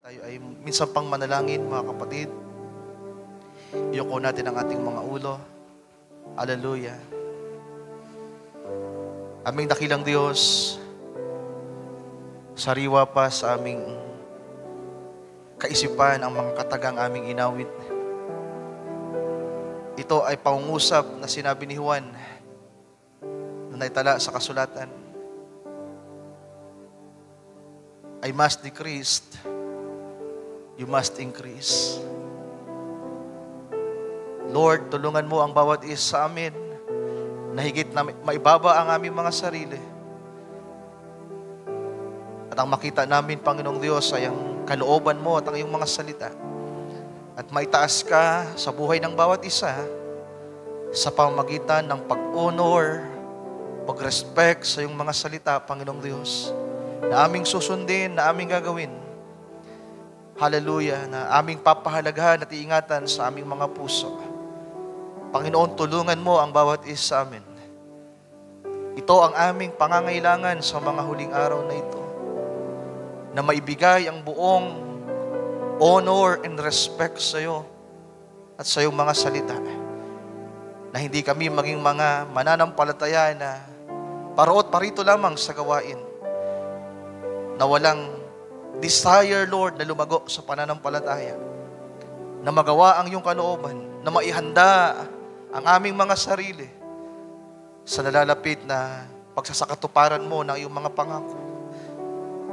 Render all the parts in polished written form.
Tayo ay minsan pang manalangin, mga kapatid. Iyoko natin ang ating mga ulo. Hallelujah. Aming dakilang Diyos, sariwa pa sa aming kaisipan ang mga katagang aming inawit. Ito ay pangungusap na sinabi ni Juan na naitala sa kasulatan. I must decrease, you must increase. Lord, tulungan mo ang bawat isa sa amin na higit na maibaba ang aming mga sarili. At ang makita namin, Panginoong Diyos, ay ang kalooban mo at ang iyong mga salita. At maitaas ka sa buhay ng bawat isa sa pamamagitan ng pag-honor, pag-respect sa iyong mga salita, Panginoong Diyos, na aming susundin, na aming gagawin. Hallelujah, na aming papahalagahan at iingatan sa aming mga puso. Panginoon, tulungan mo ang bawat isa sa amin. Ito ang aming pangangailangan sa mga huling araw na ito, na maibigay ang buong honor and respect sa iyo at sa iyong mga salita, na hindi kami maging mga mananampalataya na paro't parito lamang sa gawain, na walang desire, Lord, na lumago sa pananampalataya, na magawa ang iyong kalooban, na maihanda ang aming mga sarili sa nalalapit na pagsasakatuparan mo ng iyong mga pangako.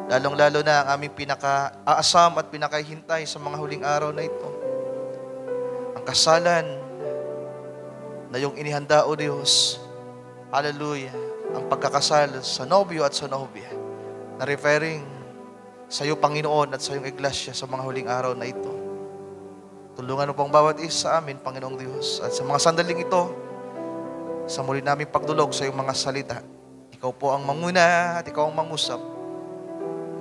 Lalong-lalo na ang aming pinaka-aasam at pinakahintay sa mga huling araw na ito, ang kasalan na iyong inihanda, O Diyos. Hallelujah. Ang pagkakasal sa nobyo at sa nobya, na referring sa iyo, Panginoon, at sa iyong iglesia sa mga huling araw na ito. Tulungan mo pong bawat isa sa amin, Panginoong Diyos. At sa mga sandaling ito, sa muli naming pagdulog sa iyong mga salita, ikaw po ang manguna at ikaw ang mangusap.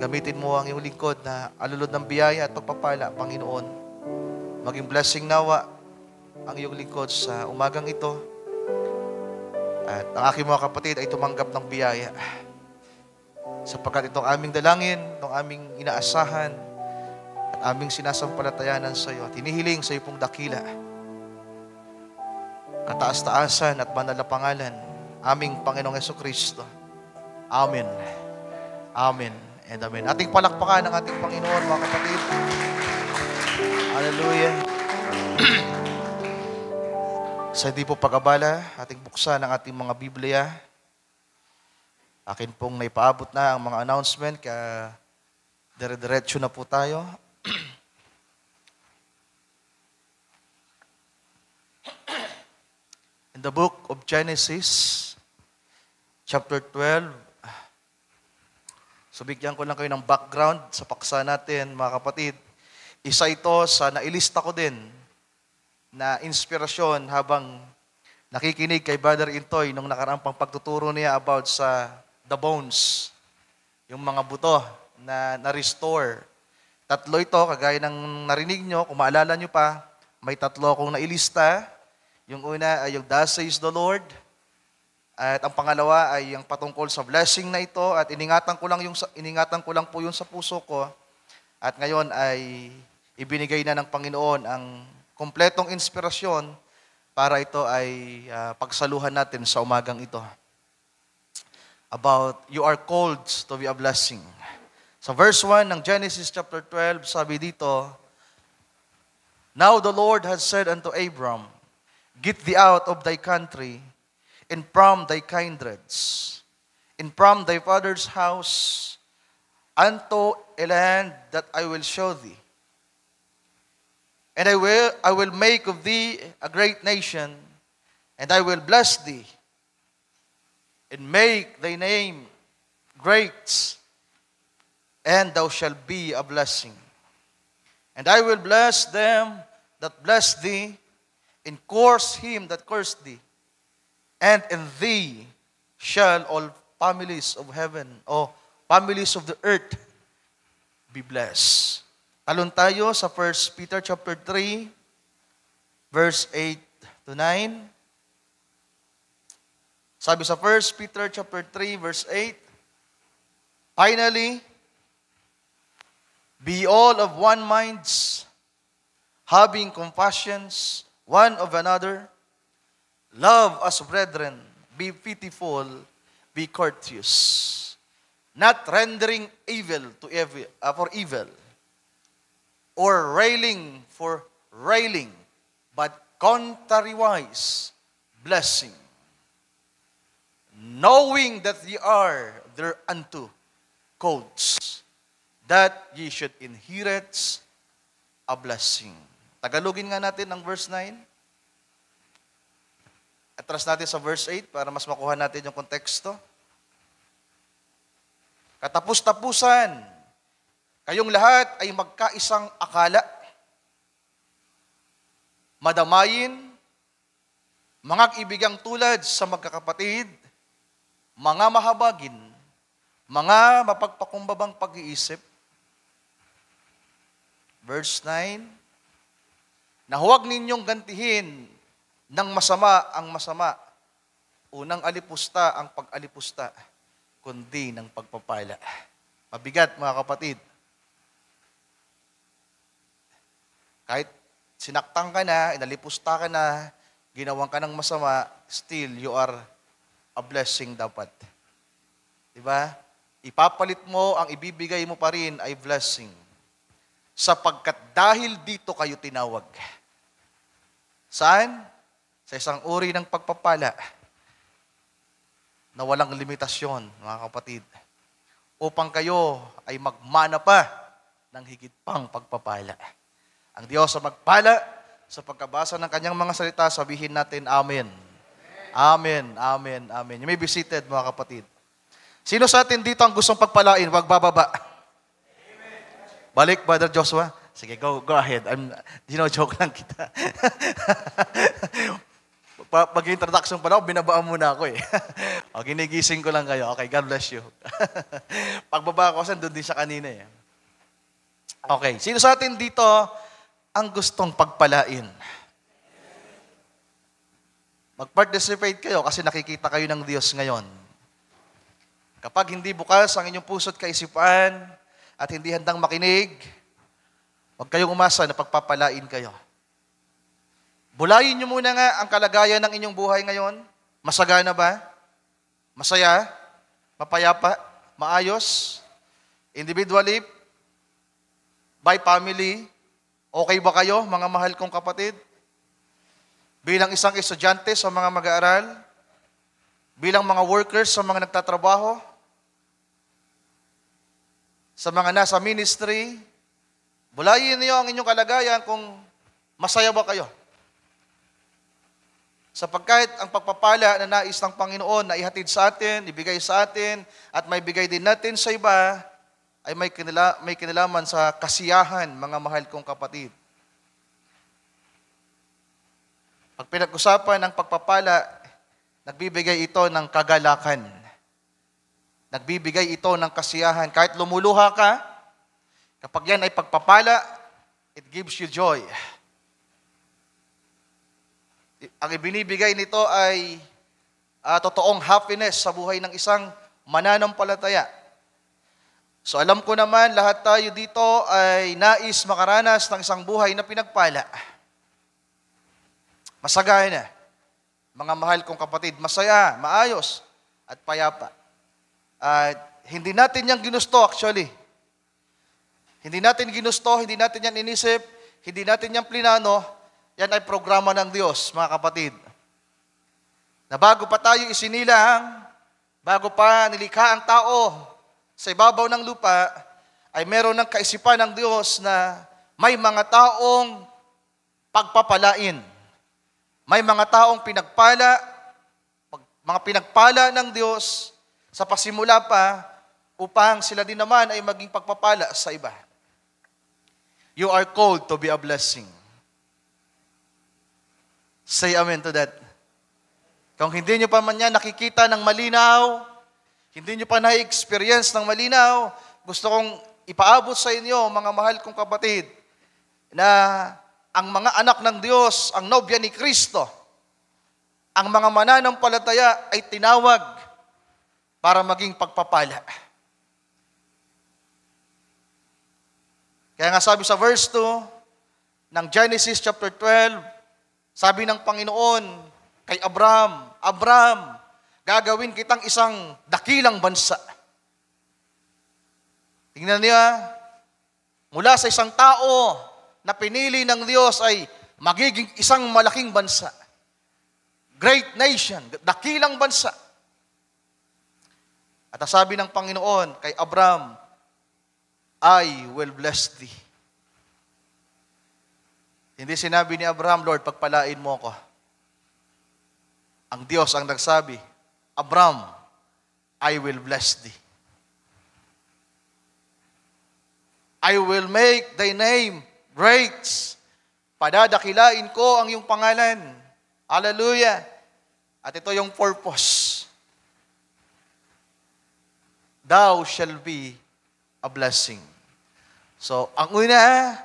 Gamitin mo ang iyong lingkod na alulod ng biyaya at pagpapala, Panginoon. Maging blessing nawa ang iyong lingkod sa umagang ito. At ang aking mga kapatid ay tumanggap ng biyaya, sapagkat itong aming dalangin, itong aming inaasahan, at aming sinasampalatayanan sa iyo, at hinihiling sa iyo pong dakila, kataas-taasan at banal na pangalan, aming Panginoong Jesucristo. Amen. Amen and amen. Ating palakpakan ng ating Panginoon, mga kapatid. Hallelujah. Sa hindi po pag-abala, ating buksan ang ating mga Biblia. Akin pong naipaabot na ang mga announcement, kaya dire-diretso na po tayo. In the book of Genesis, chapter 12, so bigyan ko lang kayo ng background sa paksa natin, mga kapatid. Isa ito sa nailista ko din na inspirasyon habang nakikinig kay Brother Intoy nung nakaraang pang pagtuturo niya about sa the bones, yung mga buto na na-restore. Tatlo ito, kagaya ng narinig nyo, kung maalala nyo pa, may tatlo akong nailista. Yung una ay yung Thus says the Lord. At ang pangalawa ay yung patungkol sa blessing na ito. At iningatan ko lang po yun sa puso ko. At ngayon ay ibinigay na ng Panginoon ang kompletong inspirasyon para ito ay pagsaluhan natin sa umagang ito. About you are called to be a blessing. Sa verse 1 ng Genesis chapter 12, sabi dito, Now the Lord has said unto Abram, Get thee out of thy country, and from thy kindreds, and from thy father's house, unto a land that I will show thee. And I will make of thee a great nation, and I will bless thee, and make thy name great, and thou shalt be a blessing. And I will bless them that bless thee, and curse him that cursed thee. And in thee shall all families of heaven, o families of the earth, be blessed. Talon tayo sa 1 Peter chapter 3, verse 8 to 9. Sabi sa 1 Peter chapter 3, verse 8, Finally, Be all of one minds, having compassions one of another. Love as brethren, be pitiful, be courteous, not rendering evil to for evil, or railing for railing, but contrariwise blessing, knowing that ye are thereunto codes, that ye should inherit a blessing. Tagalogin nga natin ang verse 9. Atras natin sa verse 8 para mas makuha natin yung konteksto. Katapus-tapusan, kayong lahat ay magkaisang akala, madamayin, mga ibigang tulad sa magkakapatid, mga mahabagin, mga mapagpakumbabang pag-iisip. Verse 9, na huwag ninyong gantihin ng masama ang masama, unang alipusta ang pag-alipusta, kundi ng pagpapala. Mabigat, mga kapatid. Kahit sinaktan ka na, inalipusta ka na, ginawang ka ng masama, still you are a blessing dapat. Diba? Ipapalit mo, ang ibibigay mo pa rin ay blessing. Sapagkat dahil dito kayo tinawag. Saan? Sa isang uri ng pagpapala na walang limitasyon, mga kapatid, upang kayo ay magmana pa ng higit pang pagpapala. Ang Diyos sa magpala, sa pagkabasa ng kanyang mga salita, sabihin natin, Amen. Amen, amen, amen. You may be seated, mga kapatid. Sino sa atin dito ang gustong pagpalain? Huwag bababa. Balik, Brother Joshua. Sige, go ahead. Joke lang kita. Pag-introduction pa ako, binabaan muna ako eh. O, ginigising ko lang kayo. Okay, God bless you. Pagbaba ko, doon din sa kanina eh. Okay, sino sa atin dito ang gustong pagpalain? Mag-participate kayo kasi nakikita kayo ng Diyos ngayon. Kapag hindi bukas ang inyong puso't kaisipan at hindi handang makinig, huwag kayong umasa na pagpapalain kayo. Bulayin nyo muna nga ang kalagayan ng inyong buhay ngayon. Masagana ba? Masaya? Mapayapa? Maayos? Individually? By family? Okay ba kayo, mga mahal kong kapatid? Bilang isang estudyante sa mga mag-aaral? Bilang mga workers sa mga nagtatrabaho? Sa mga nasa ministry? Bulayin niyo ang inyong kalagayan kung masaya ba kayo. Sapagkat ang pagpapala na nais ng Panginoon na ihatid sa atin, ibigay sa atin, at may bigay din natin sa iba, ay may kinalaman sa kasiyahan, mga mahal kong kapatid. Pag pinag-usapan ng pagpapala, nagbibigay ito ng kagalakan. Nagbibigay ito ng kasiyahan. Kahit lumuluha ka, kapag yan ay pagpapala, it gives you joy. Ang ibinibigay nito ay totoong happiness sa buhay ng isang mananampalataya. So alam ko naman, lahat tayo dito ay nais makaranas ng isang buhay na pinagpala. Masagana, mga mahal kong kapatid, masaya, maayos, at payapa. Hindi natin yan ginusto actually. Hindi natin ginusto, hindi natin yan inisip, hindi natin yan plinano. Yan ay programa ng Diyos, mga kapatid. Na bago pa tayo isinilang, bago pa nilikha ang tao sa ibabaw ng lupa, ay meron ng kaisipan ng Diyos na may mga taong pagpapalain. May mga taong pinagpala, mga pinagpala ng Diyos sa pasimula pa upang sila din naman ay maging pagpapala sa iba. You are called to be a blessing. Say amen to that. Kung hindi nyo pa man yan nakikita ng malinaw, hindi nyo pa na-experience ng malinaw, gusto kong ipaabot sa inyo, mga mahal kong kapatid, na ang mga anak ng Diyos, ang nobya ni Kristo, ang mga mananampalataya ay tinawag para maging pagpapala. Kaya nga sabi sa verse 2 ng Genesis chapter 12, sabi ng Panginoon kay Abraham, Abraham, gagawin kitang isang dakilang bansa. Tingnan niya, mula sa isang tao na pinili ng Diyos ay magiging isang malaking bansa. Great nation, dakilang bansa. At sabi ng Panginoon kay Abraham, I will bless thee. Hindi sinabi ni Abraham, Lord, pagpalain mo ako. Ang Diyos ang nagsabi, Abraham, I will bless thee. I will make thy name great. Padadakilain ko ang iyong pangalan. Hallelujah. At ito yung purpose. Thou shall be a blessing. So, ang una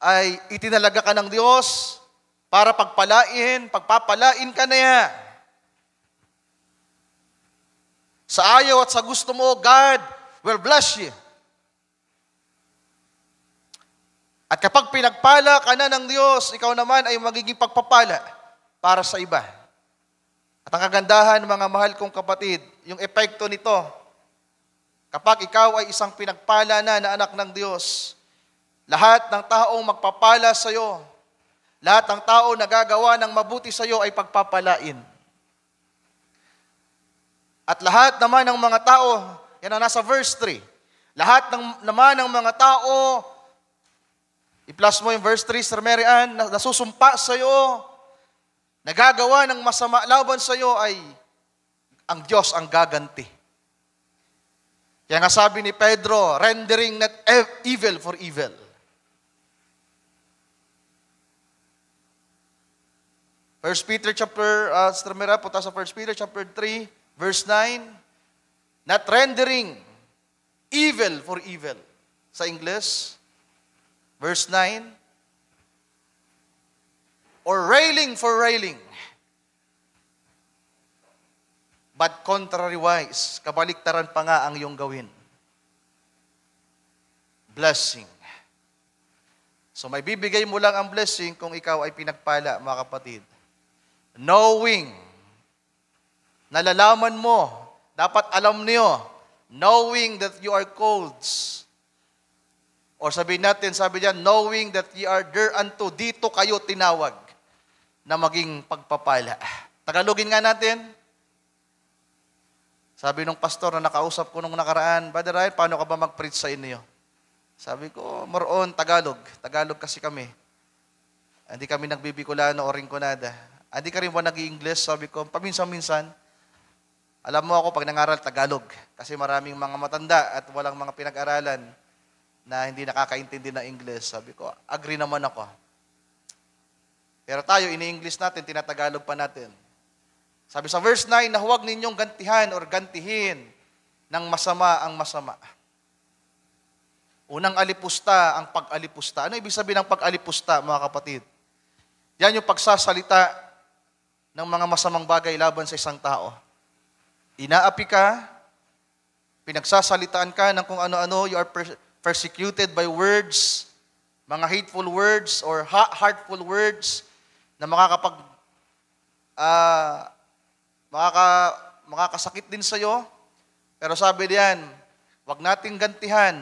ay itinalaga ka ng Diyos para pagpapalain ka na yan. Sa ayaw at sa gusto mo, God will bless you. At kapag pinagpala ka na ng Diyos, ikaw naman ay magiging pagpapala para sa iba. At ang kagandahan, mga mahal kong kapatid, yung epekto nito, kapag ikaw ay isang pinagpala na anak ng Diyos, lahat ng taong magpapala sa iyo, lahat ng tao na gagawa ng mabuti sa iyo ay pagpapalain. At lahat naman ng mga tao, yan ang nasa verse 3, lahat naman ng mga tao, i-plus mo yung verse 3, Sir Mary Ann, nasusumpa sa iyo, nagagawa ng masama laban sa iyo ay ang Diyos ang gaganti. Kaya nga sabi ni Pedro, rendering not evil for evil. First Peter chapter, Sir Mary Ann, punta sa 1 Peter chapter 3, verse 9, not rendering evil for evil. Sa English, verse 9, or railing for railing, but contrariwise, kabaliktaran pa nga ang iyong gawin. Blessing. So may bibigay mo lang ang blessing kung ikaw ay pinagpala, mga kapatid. Knowing, nalalaman mo, dapat alam niyo, knowing that you are called. Or sabihin natin, sabi diyan, knowing that ye are thereunto, dito kayo tinawag na maging pagpapala. Tagalogin nga natin. Sabi nung pastor na nakausap ko nung nakaraan, Brother Ryan, paano ka ba mag-preach sa inyo? Sabi ko, moroon, Tagalog. Tagalog kasi kami. Hindi kami nagbibicolano o ringkonada. Hindi ka rin ba nag-i-English? Sabi ko, paminsan-minsan. Alam mo ako, pag nangaral, Tagalog. Kasi maraming mga matanda at walang mga pinag-aralan na hindi nakakaintindi ng English. Sabi ko, agree naman ako. Pero tayo, ini-English natin, tinatagalog pa natin. Sabi sa verse 9, na huwag ninyong gantihan or gantihin ng masama ang masama. Unang alipusta ang pag-alipusta. Ano ibig sabihin ng pag-alipusta, mga kapatid? Yan yung pagsasalita ng mga masamang bagay laban sa isang tao. Inaapi ka, pinagsasalitaan ka ng kung ano-ano, you are persecuted by words, mga hateful words or hurtful words na makakasakit din sa iyo. Pero sabi diyan, wag nating gantihan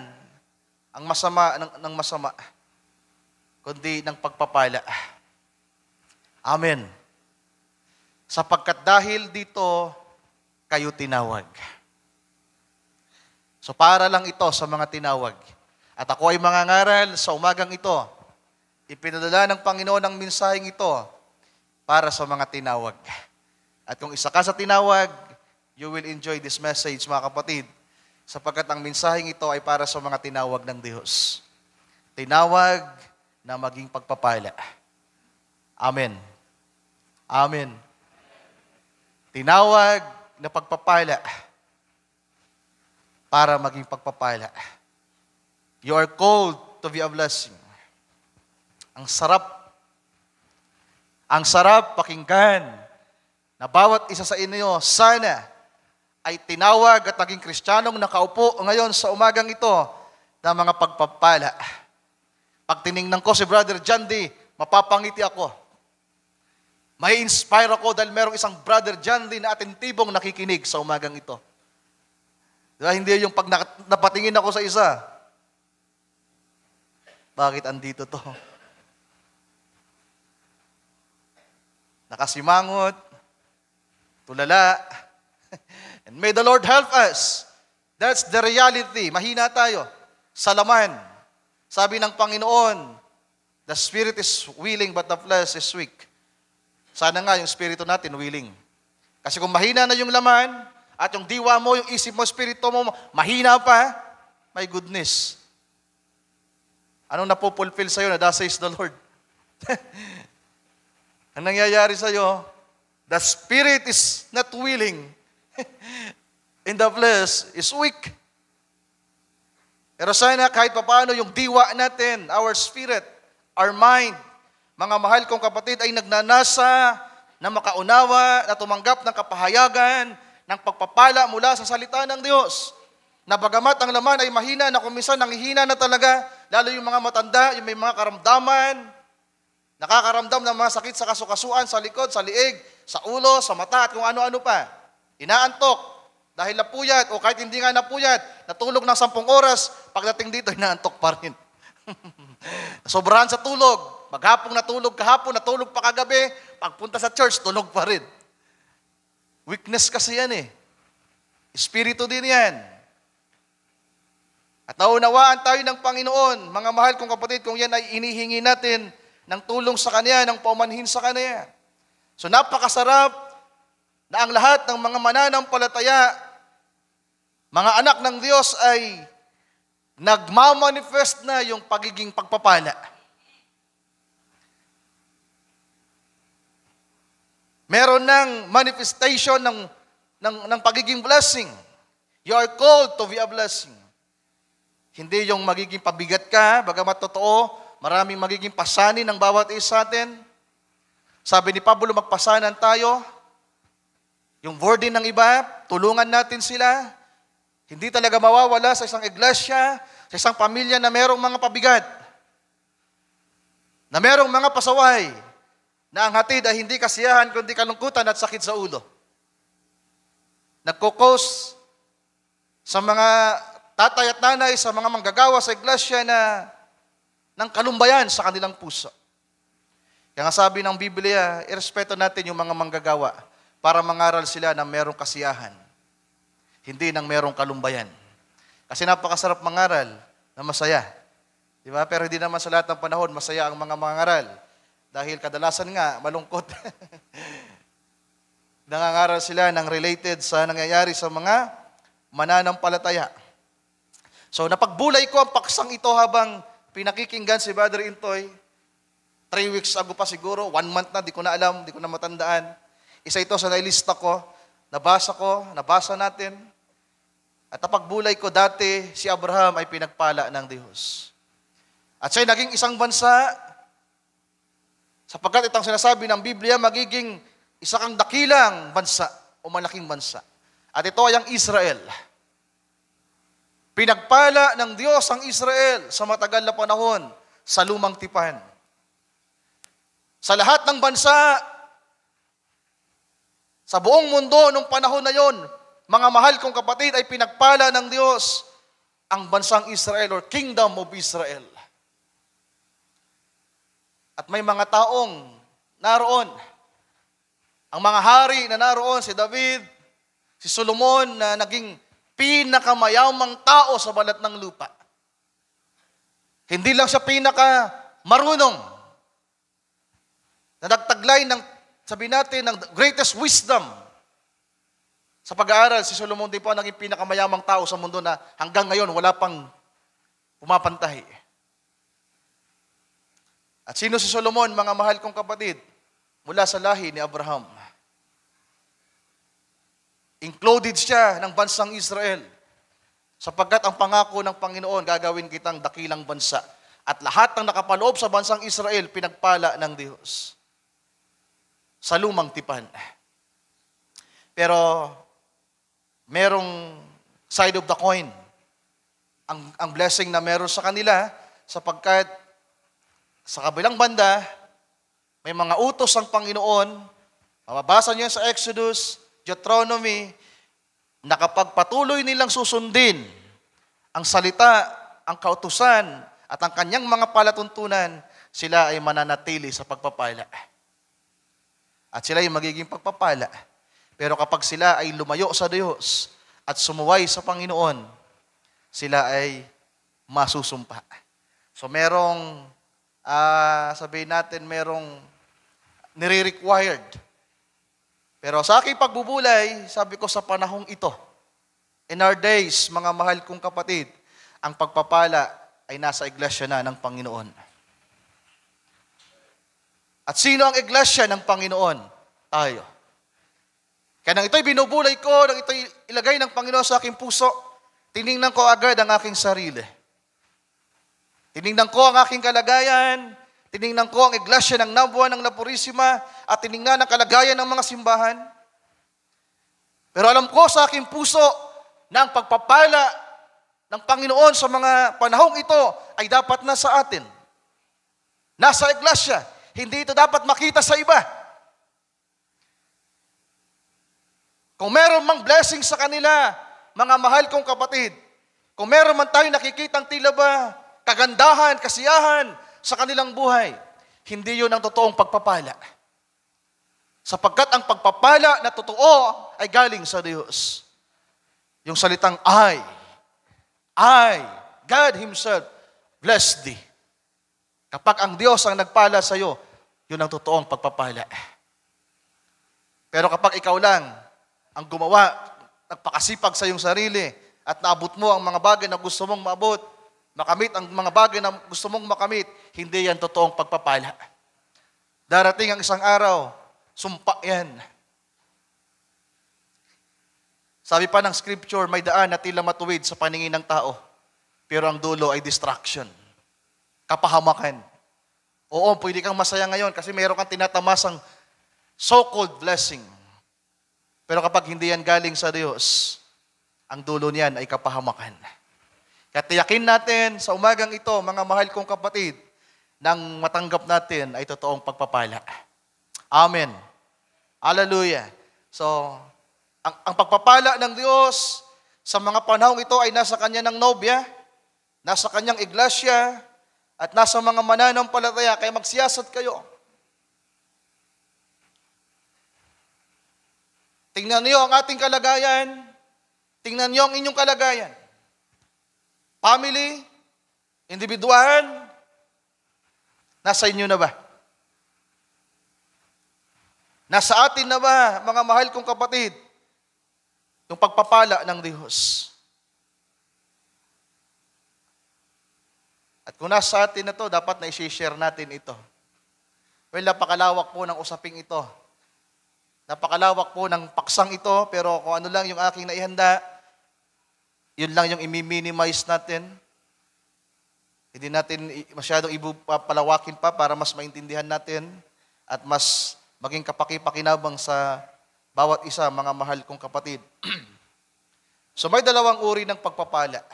ang masama ng masama, kundi ng pagpapala. Amen. Sapagkat dahil dito, kayo tinawag. So para lang ito sa mga tinawag. At ako ay mangangaral sa umagang ito. Ipinadala ng Panginoon ang mensaheng ito para sa mga tinawag. At kung isa ka sa tinawag, you will enjoy this message, mga kapatid, sapagkat ang mensaheng ito ay para sa mga tinawag ng Diyos. Tinawag na maging pagpapala. Amen. Amen. Tinawag na pagpapala para maging pagpapala. You are called to be a blessing. Ang sarap pakinggan na bawat isa sa inyo sana ay tinawag at naging Kristiyanong nakaupo ngayon sa umagang ito na mga pagpapala. Pag tiningnan ko si Brother John D, mapapangiti ako. May inspire ako dahil merong isang Brother John D na atentibong nakikinig sa umagang ito. Diba? Hindi yung pag napatingin ako sa isa, bakit andito to? Nakasimangot, tulala. And may the Lord help us. That's the reality. Mahina tayo sa laman. Sabi ng Panginoon, the spirit is willing but the flesh is weak. Sana nga yung spirito natin willing. Kasi kung mahina na yung laman, at yung diwa mo, yung isip mo, spirito mo, mahina pa, my goodness. Anong napupulfill sa'yo na thus says the Lord? Ang nangyayari sa'yo, the spirit is not willing. In the flesh is weak. Pero sana kahit papaano yung diwa natin, our spirit, our mind, mga mahal kong kapatid, ay nagnanasa na makaunawa, na tumanggap ng kapahayagan, ng pagpapala mula sa salita ng Diyos. Na bagamat ang laman ay mahina, na kuminsan nanghihina na talaga, lalo yung mga matanda, yung may mga karamdaman, nakakaramdam ng mga sakit sa kasukasuan, sa likod, sa liig, sa ulo, sa mata, at kung ano-ano pa. Inaantok. Dahil napuyat, o kahit hindi nga napuyat, natulog ng 10 oras, pagdating dito, inaantok pa rin. Sobrahan sa tulog. Maghapong natulog kahapon, natulog pa kagabi, pagpunta sa church, tulog pa rin. Weakness kasi yan eh. Espiritu din yan. At naunawaan tayo ng Panginoon, mga mahal kong kapatid, kung yan ay inihingi natin ng tulong sa Kanya, ng paumanhin sa Kanya. So napakasarap na ang lahat ng mga mananampalataya, mga anak ng Diyos ay nagmamanifest na yung pagiging pagpapala. Meron ng manifestation ng pagiging blessing. You are called to be a blessing. Hindi yung magiging pabigat ka, bagamat totoo, maraming magiging pasanin ng bawat isa atin. Sabi ni Pablo, magpasanan tayo. Yung burden ng iba, tulungan natin sila. Hindi talaga mawawala sa isang iglesia, sa isang pamilya na merong mga pabigat, na merong mga pasaway, na ang hatid ay hindi kasiyahan, kundi kalungkutan at sakit sa ulo. Nagkukos sa mga tatay at nanay, sa mga manggagawa sa iglesia na ng kalumbayan sa kanilang puso. Kaya nga sabi ng Biblia, irespeto natin yung mga manggagawa para mangaral sila na merong kasiyahan, hindi nang merong kalumbayan. Kasi napakasarap mangaral na masaya. Di ba? Pero hindi naman sa lahat ng panahon masaya ang mga mangaral. Dahil kadalasan nga, malungkot. Nangangaral sila ng related sa nangyayari sa mga mananampalataya. So napagbulay ko ang paksang ito habang pinakikinggan si Brother Intoy. 3 weeks ago pa siguro, 1 month na, di ko na alam, di ko na matandaan. Isa ito sa nailista ko, nabasa natin. At napagbulay ko dati, si Abraham ay pinagpala ng Diyos. At siya'y naging isang bansa, sapagkat itong sinasabi ng Biblia, magiging isa kang dakilang bansa o malaking bansa. At ito ay ang Israel. Pinagpala ng Diyos ang Israel sa matagal na panahon sa lumang tipan. Sa lahat ng bansa, sa buong mundo nung panahon na yon, mga mahal kong kapatid, ay pinagpala ng Diyos ang bansang Israel or Kingdom of Israel. At may mga taong naroon. Ang mga hari na naroon, si David, si Solomon, na naging pinakamayamang tao sa balat ng lupa. Hindi lang siya pinakamarunong, na nagtaglay ng, sabi natin, ng greatest wisdom. Sa pag-aaral, si Solomon din po ang naging pinakamayamang tao sa mundo na hanggang ngayon wala pang pumapantahi. At sino si Solomon, mga mahal kong kapatid? Mula sa lahi ni Abraham. Included siya ng bansang Israel. Sapagkat ang pangako ng Panginoon, gagawin kitang dakilang bansa. At lahat ng nakapaloob sa bansang Israel, pinagpala ng Diyos. Sa lumang tipan. Pero, merong side of the coin. Ang blessing na meron sa kanila, sapagkat Sa kabilang banda, may mga utos ang Panginoon, mababasa niyo sa Exodus, Deuteronomy, na kapag patuloy nilang susundin ang salita, ang kautusan, at ang kanyang mga palatuntunan, sila ay mananatili sa pagpapala. At sila ay magiging pagpapala. Pero kapag sila ay lumayo sa Diyos at sumuway sa Panginoon, sila ay masusumpa. So merong, sabihin natin, merong nire-required. Pero sa aking pagbubulay, sabi ko sa panahong ito, in our days, mga mahal kong kapatid, ang pagpapala ay nasa iglesia na ng Panginoon. At sino ang iglesia ng Panginoon? Tayo. Kaya nang ito'y binubulay ko, nang ito'y ilagay ng Panginoon sa aking puso, tiningnan ko agad ang aking sarili. Tiningnan ko ang aking kalagayan, tiningnan ko ang iglesia ng Nabua ng La Purisima, at tiningnan ang kalagayan ng mga simbahan. Pero alam ko sa aking puso na ang pagpapala ng Panginoon sa mga panahong ito ay dapat nasa atin. Nasa iglesia. Hindi ito dapat makita sa iba. Kung meron mang blessing sa kanila, mga mahal kong kapatid, kung meron man tayo nakikitang tila ba, kagandahan, kasiyahan sa kanilang buhay, hindi yun ang totoong pagpapala. Sapagkat ang pagpapala na totoo ay galing sa Diyos. Yung salitang I, God Himself, bless thee. Kapag ang Diyos ang nagpala sa iyo, yun ang totoong pagpapala. Pero kapag ikaw lang ang gumawa, nagpakasipag sa iyong sarili, at naabot mo ang mga bagay na gusto mong maabot, makamit ang mga bagay na gusto mong makamit, hindi yan totoong pagpapala. Darating ang isang araw, sumpa yan. Sabi pa ng scripture, may daan na tila matuwid sa paningin ng tao, pero ang dulo ay distraction, kapahamakan. Oo, pwede kang masaya ngayon kasi mayroon kang tinatamasang so-called blessing. Pero kapag hindi yan galing sa Diyos, ang dulo niyan ay kapahamakan. Kaya tiyakin natin sa umagang ito, mga mahal kong kapatid, nang matanggap natin ay totoong pagpapala. Amen. Hallelujah. So, ang pagpapala ng Diyos sa mga panahong ito ay nasa kanya ng nobya, nasa kanyang iglesia, at nasa mga mananampalataya, kaya magsiyasat kayo. Tingnan niyo ang ating kalagayan, tingnan niyo ang inyong kalagayan. Family, individual, nasa inyo na ba? Nasa atin na ba, mga mahal kong kapatid, yung pagpapala ng Diyos? At kung nasa atin na to, dapat na i-share natin ito. Well, napakalawak po ng usaping ito. Napakalawak po ng paksang ito, pero kung ano lang yung aking naihanda, yun lang yung i-minimize natin. Hindi natin masyadong ipapalawakin pa para mas maintindihan natin at mas maging kapaki-pakinabang sa bawat isa, mga mahal kong kapatid. So may dalawang uri ng pagpapala.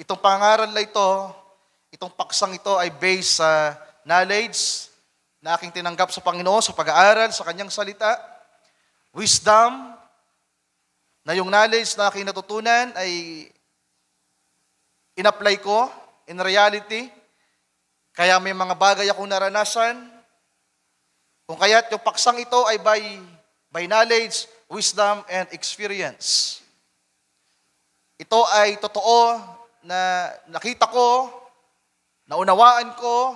Itong pangaral na ito, itong paksang ito ay based sa knowledge na aking tinanggap sa Panginoon sa pag-aaral sa Kanyang salita, wisdom, na yung knowledge na aking natutunan ay in-apply ko in reality, kaya may mga bagay akong naranasan. Kung kaya't yung paksang ito ay by knowledge, wisdom, and experience. Ito ay totoo na nakita ko, naunawaan ko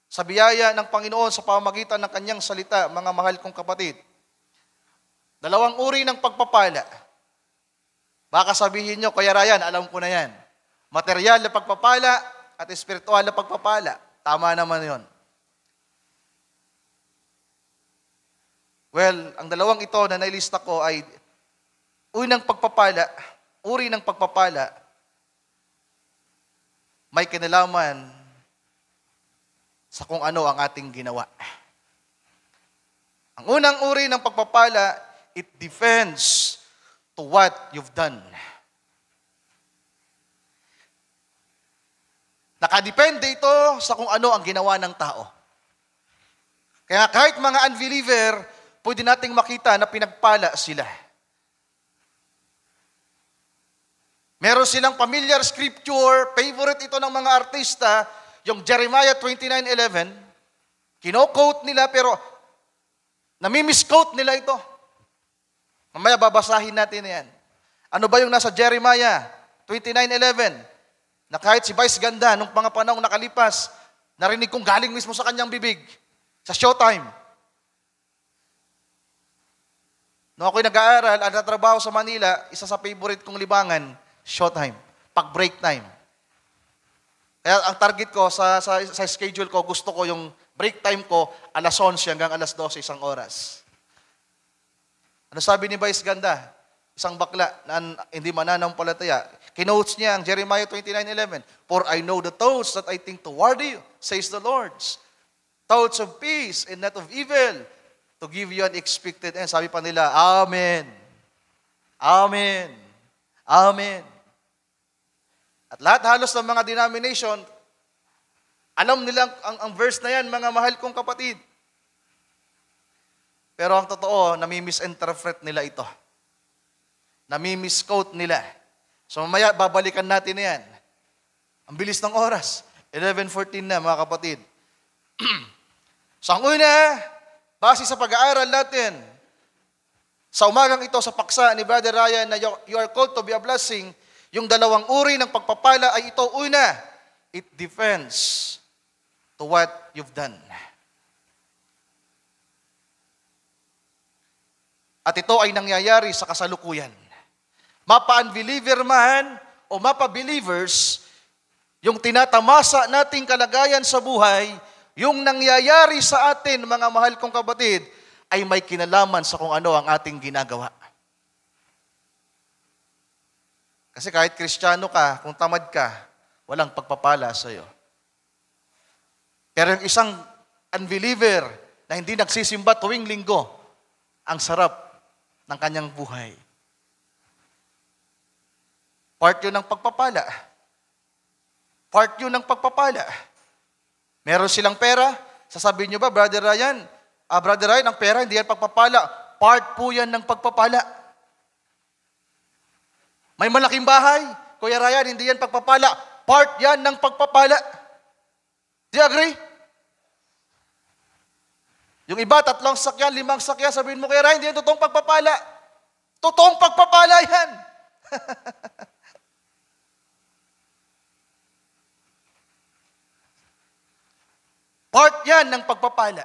sa biyaya ng Panginoon sa pamamagitan ng Kanyang salita, mga mahal kong kapatid. Dalawang uri ng pagpapala. Baka sabihin nyo, Kuya Ryan, alam ko na yan. Material na pagpapala at espiritual na pagpapala. Tama naman yon. Well, ang dalawang ito na nailista ko ay uri ng pagpapala, may kinalaman sa kung ano ang ating ginawa. Ang unang uri ng pagpapala, it depends to what you've done. Nakadepende ito sa kung ano ang ginawa ng tao. Kaya kahit mga unbeliever, pwede nating makita na pinagpala sila. Meron silang familiar scripture, favorite ito ng mga artista, yung Jeremiah 29:11. Kino-quote nila pero nami-misquote nila ito. Mamaya babasahin natin yan. Ano ba yung nasa Jeremiah 29:11? Na kahit si Vice Ganda, nung mga panahong nakalipas, narinig kong galing mismo sa kanyang bibig, sa Showtime. Nung ako'y nag-aaral at natrabaho sa Manila, isa sa favorite kong libangan, Showtime, pag break time. Kaya ang target ko sa schedule ko, gusto ko yung break time ko, alas 11 hanggang alas 12, isang oras. Ano sabi ni Vice Ganda? Isang bakla na hindi mananampalataya. Kinotes niya ang Jeremiah 29:11. For I know the thoughts that I think toward you, says the Lord. Thoughts of peace and not of evil, to give you an expected end. Sabi pa nila, Amen. Amen. Amen. At lahat halos ng mga denomination, alam nila ang verse na yan, mga mahal kong kapatid. Pero ang totoo, nami-misinterpret nila ito. Nami-misquote nila. So mamaya, babalikan natin na yan. Ang bilis ng oras. 11:14 na, mga kapatid. So ang una, base sa pag-aaral natin, sa umagang ito, sa paksa ni Brother Ryan, na you are called to be a blessing, yung dalawang uri ng pagpapala ay ito. Una, it depends to what you've done. At ito ay nangyayari sa kasalukuyan. Mapa-unbeliever man o mapa-believers, yung tinatamasa nating kalagayan sa buhay, yung nangyayari sa atin, mga mahal kong kapatid, ay may kinalaman sa kung ano ang ating ginagawa. Kasi kahit Kristiyano ka, kung tamad ka, walang pagpapala sa iyo. Pero yung isang unbeliever na hindi nagsisimba tuwing linggo, ang sarap ng kanyang buhay. Part yun ng pagpapala. Part yun ng pagpapala. Meron silang pera. Sasabihin nyo ba, Brother Ryan, ang pera, hindi yan pagpapala. Part po yan ng pagpapala. May malaking bahay. Kuya Ryan, hindi yan pagpapala. Part yan ng pagpapala. Do you agree? Yung iba, 3 sakyan, 5 sakyan, sabihin mo, Kuya Ryan, hindi yan totoong pagpapala. Totoong pagpapala yan. Part yan ng pagpapala.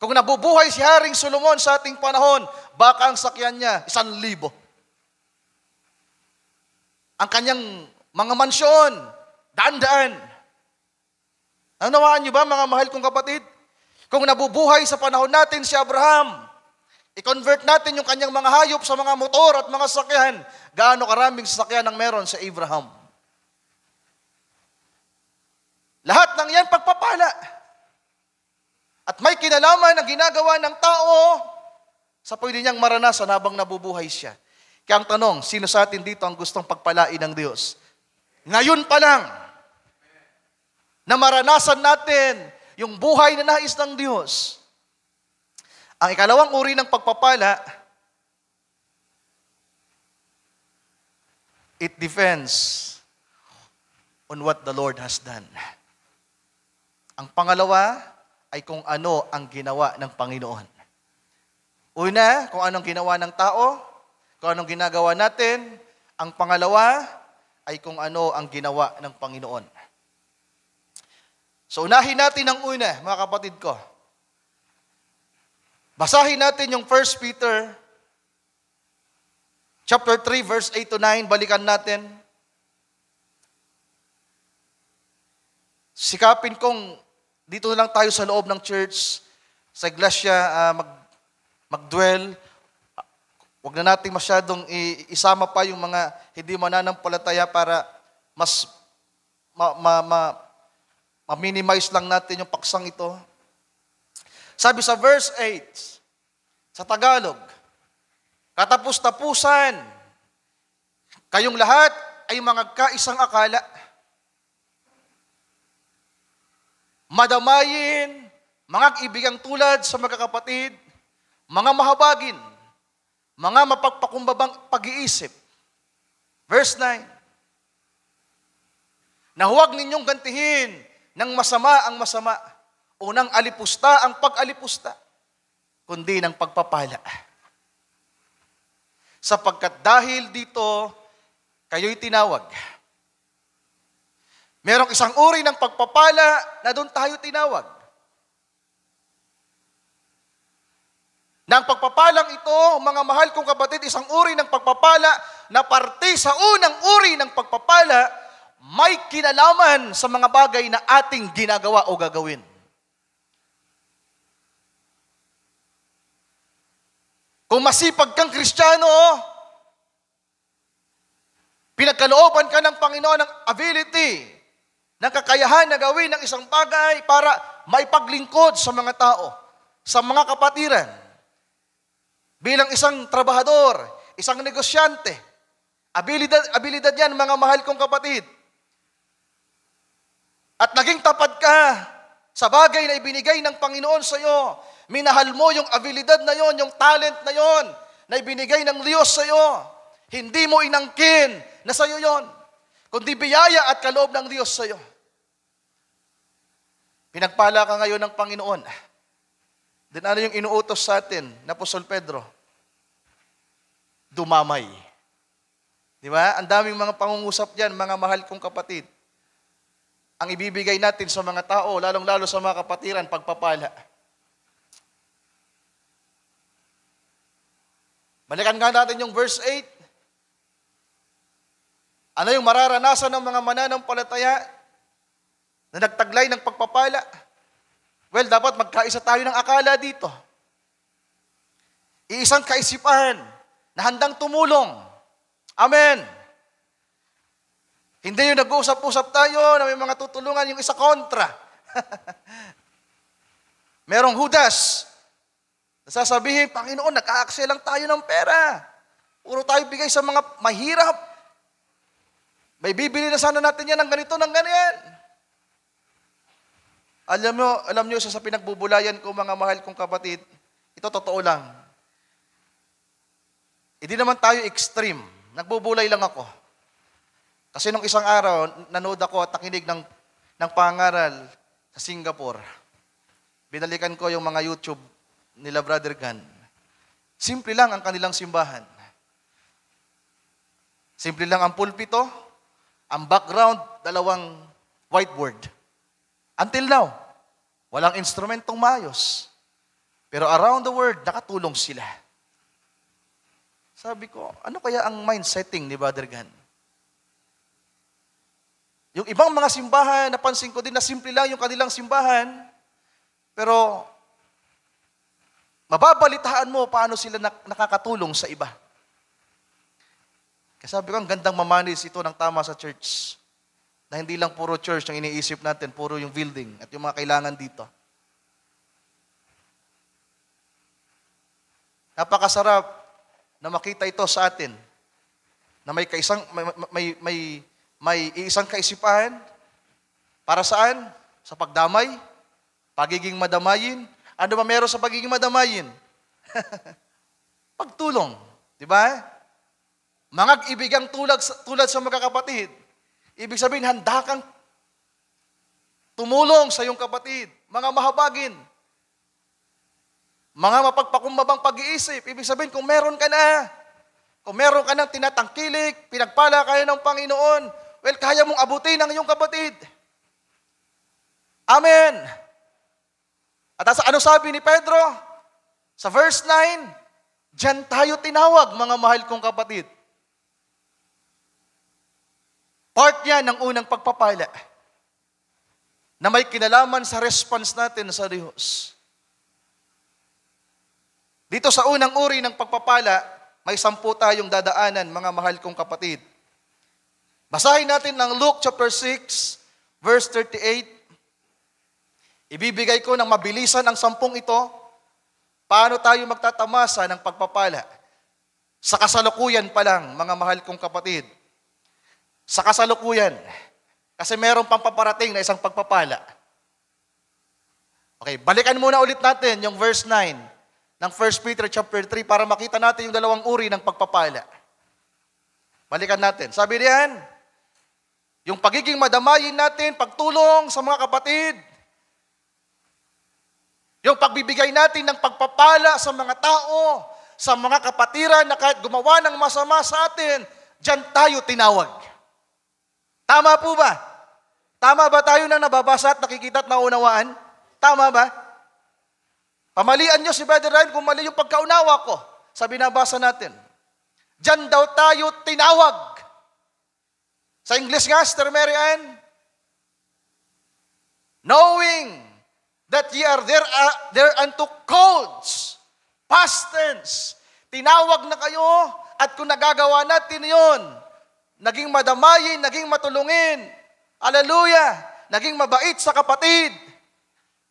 Kung nabubuhay si Haring Solomon sa ating panahon, baka ang sakyan niya, 1,000. Ang kanyang mga mansyon, daan-daan. Nawaan niyo ba, mga mahal kong kapatid? Kung nabubuhay sa panahon natin si Abraham, i-convert natin yung kanyang mga hayop sa mga motor at mga sakyan, gaano karaming sasakyan ang meron sa Abraham? Lahat ng yan pagpapala. At may kinalaman ang ginagawa ng tao sa pwede niyang maranasan habang nabubuhay siya. Kaya ang tanong, sino sa atin dito ang gustong pagpalain ng Diyos? Ngayon pa lang, na maranasan natin yung buhay na nais ng Diyos. Ang ikalawang uri ng pagpapala, it depends on what the Lord has done. Ang pangalawa ay kung ano ang ginawa ng Panginoon. Una, kung anong ginawa ng tao, kung anong ginagawa natin. Ang pangalawa ay kung ano ang ginawa ng Panginoon. So unahin natin ang una, mga kapatid ko. Basahin natin yung 1 Peter chapter 3, verse 8 to 9. Balikan natin. Sikapin kong dito lang tayo sa loob ng church, sa iglesia, mag-dwell. Huwag na natin masyadong isama pa yung mga hindi mananampalataya para mas ma-minimize lang natin yung paksang ito. Sabi sa verse 8, sa Tagalog, katapus-tapusan, kayong lahat ay mga kaisang akala. madamayin, mga ibigang tulad sa mga kapatid, mga mahabagin, mga mapagpakumbabang pag-iisip. Verse 9, na huwag ninyong gantihin ng masama ang masama o ng alipusta ang pag-alipusta, kundi ng pagpapala. Sapagkat dahil dito, kayo'y tinawag. Merong isang uri ng pagpapala na doon tayo tinawag. Nang pagpapalang ito, mga mahal kong kapatid, isang uri ng pagpapala na parte sa unang uri ng pagpapala, may kinalaman sa mga bagay na ating ginagawa o gagawin. Kung masipag kang Kristiyano, pinagkalooban ka ng Panginoon ng ability, ng kakayahan na gawin ng isang bagay para maipaglingkod sa mga tao, sa mga kapatiran. Bilang isang trabahador, isang negosyante, abilidad yan, mga mahal kong kapatid. At naging tapat ka sa bagay na ibinigay ng Panginoon sa iyo. Minahal mo yung abilidad na yon, yung talent na yon, na ibinigay ng Diyos sa iyo. Hindi mo inangkin na sa iyo yon, kundi biyaya at kaloob ng Diyos sa iyo. Pinagpala ka ngayon ng Panginoon. Then ano yung inuutos sa atin na Apostol Pedro? Dumamay. Di ba? Ang daming mga pangungusap dyan, mga mahal kong kapatid. Ang ibibigay natin sa mga tao, lalong-lalo sa mga kapatiran, pagpapala. Balikan nga natin yung verse 8. Ano yung mararanasan ng mga mananampalataya na nagtaglay ng pagpapala? Well, dapat magkaisa tayo ng akala dito. Iisang kaisipan na handang tumulong. Amen. Hindi yung nag-uusap-usap tayo na may mga tutulungan yung isa kontra. Merong Judas. Nasasabihin, Panginoon, nag-a-accel lang tayo ng pera. Puro tayo bigay sa mga mahirap. May bibili na sana natin yan ng ganito, ng ganyan. Alam nyo, sa pinagbubulayan ko, mga mahal kong kapatid, ito totoo lang. Hindi naman tayo extreme. Nagbubulay lang ako. Kasi nung isang araw, nanood ako at nakinig ng pangaral sa Singapore. Binalikan ko yung mga YouTube nila Brother Gan. Simple lang ang kanilang simbahan. Simple lang ang pulpito, ang background, 2 whiteboard. Until now, walang instrumentong maayos. Pero around the world, nakatulong sila. Sabi ko, ano kaya ang mindsetting ni Brother Gan? Yung ibang mga simbahan, napansin ko din na simple lang yung kanilang simbahan, pero mababalitaan mo paano sila nakakatulong sa iba. Kaya sabi ko, ang gandang mamanis ito ng tama sa church. Na hindi lang puro church ang iniisip natin, puro yung building at yung mga kailangan dito. Napakasarap na makita ito sa atin, na may isang kaisipan para saan? Sa pagdamay, pagiging madamayin. Ano ba meron sa pagiging madamayin? Pagtulong, di ba? Mga ibigang tulad sa mga kapatid. Ibig sabihin, handa kang tumulong sa iyong kapatid. Mga mahabagin. Mga mapagpakumbabang pag-iisip. Ibig sabihin, kung meron ka na, kung meron ka ng tinatangkilik, pinagpala kayo ng Panginoon, well, kaya mong abutin ang iyong kapatid. Amen. At ano sabi ni Pedro? Sa verse 9, diyan tayo tinawag, mga mahal kong kapatid. Part yan ng unang pagpapala na may kinalaman sa response natin sa Diyos. Dito sa unang uri ng pagpapala, may 10 tayong dadaanan, mga mahal kong kapatid. Basahin natin ng Luke chapter 6, verse 38. Ibibigay ko ng mabilisan ang 10 ito. Paano tayo magtatamasa ng pagpapala? Sa kasalukuyan pa lang, mga mahal kong kapatid. Sa kasalukuyan. Kasi meron pang paparating na isang pagpapala. Okay, balikan muna ulit natin yung verse 9 ng 1 Peter chapter 3 para makita natin yung dalawang uri ng pagpapala. Balikan natin. Sabi diyan, yung pagiging madamayin natin, pagtulong sa mga kapatid, yung pagbibigay natin ng pagpapala sa mga tao, sa mga kapatiran na kahit gumawa ng masama sa atin, diyan tayo tinawag. Tama po ba? Tama ba tayo nang nababasa at nakikita at naunawaan? Tama ba? Pamalian nyo si Brother Ryan kung mali yung pagkaunawa ko sa binabasa natin. Diyan daw tayo tinawag. Sa English nga, Sister Mary Ann, knowing that ye are there unto calls, past tense. Tinawag na kayo at kung nagagawa natin yon, naging madamayin, naging matulungin, hallelujah, naging mabait sa kapatid,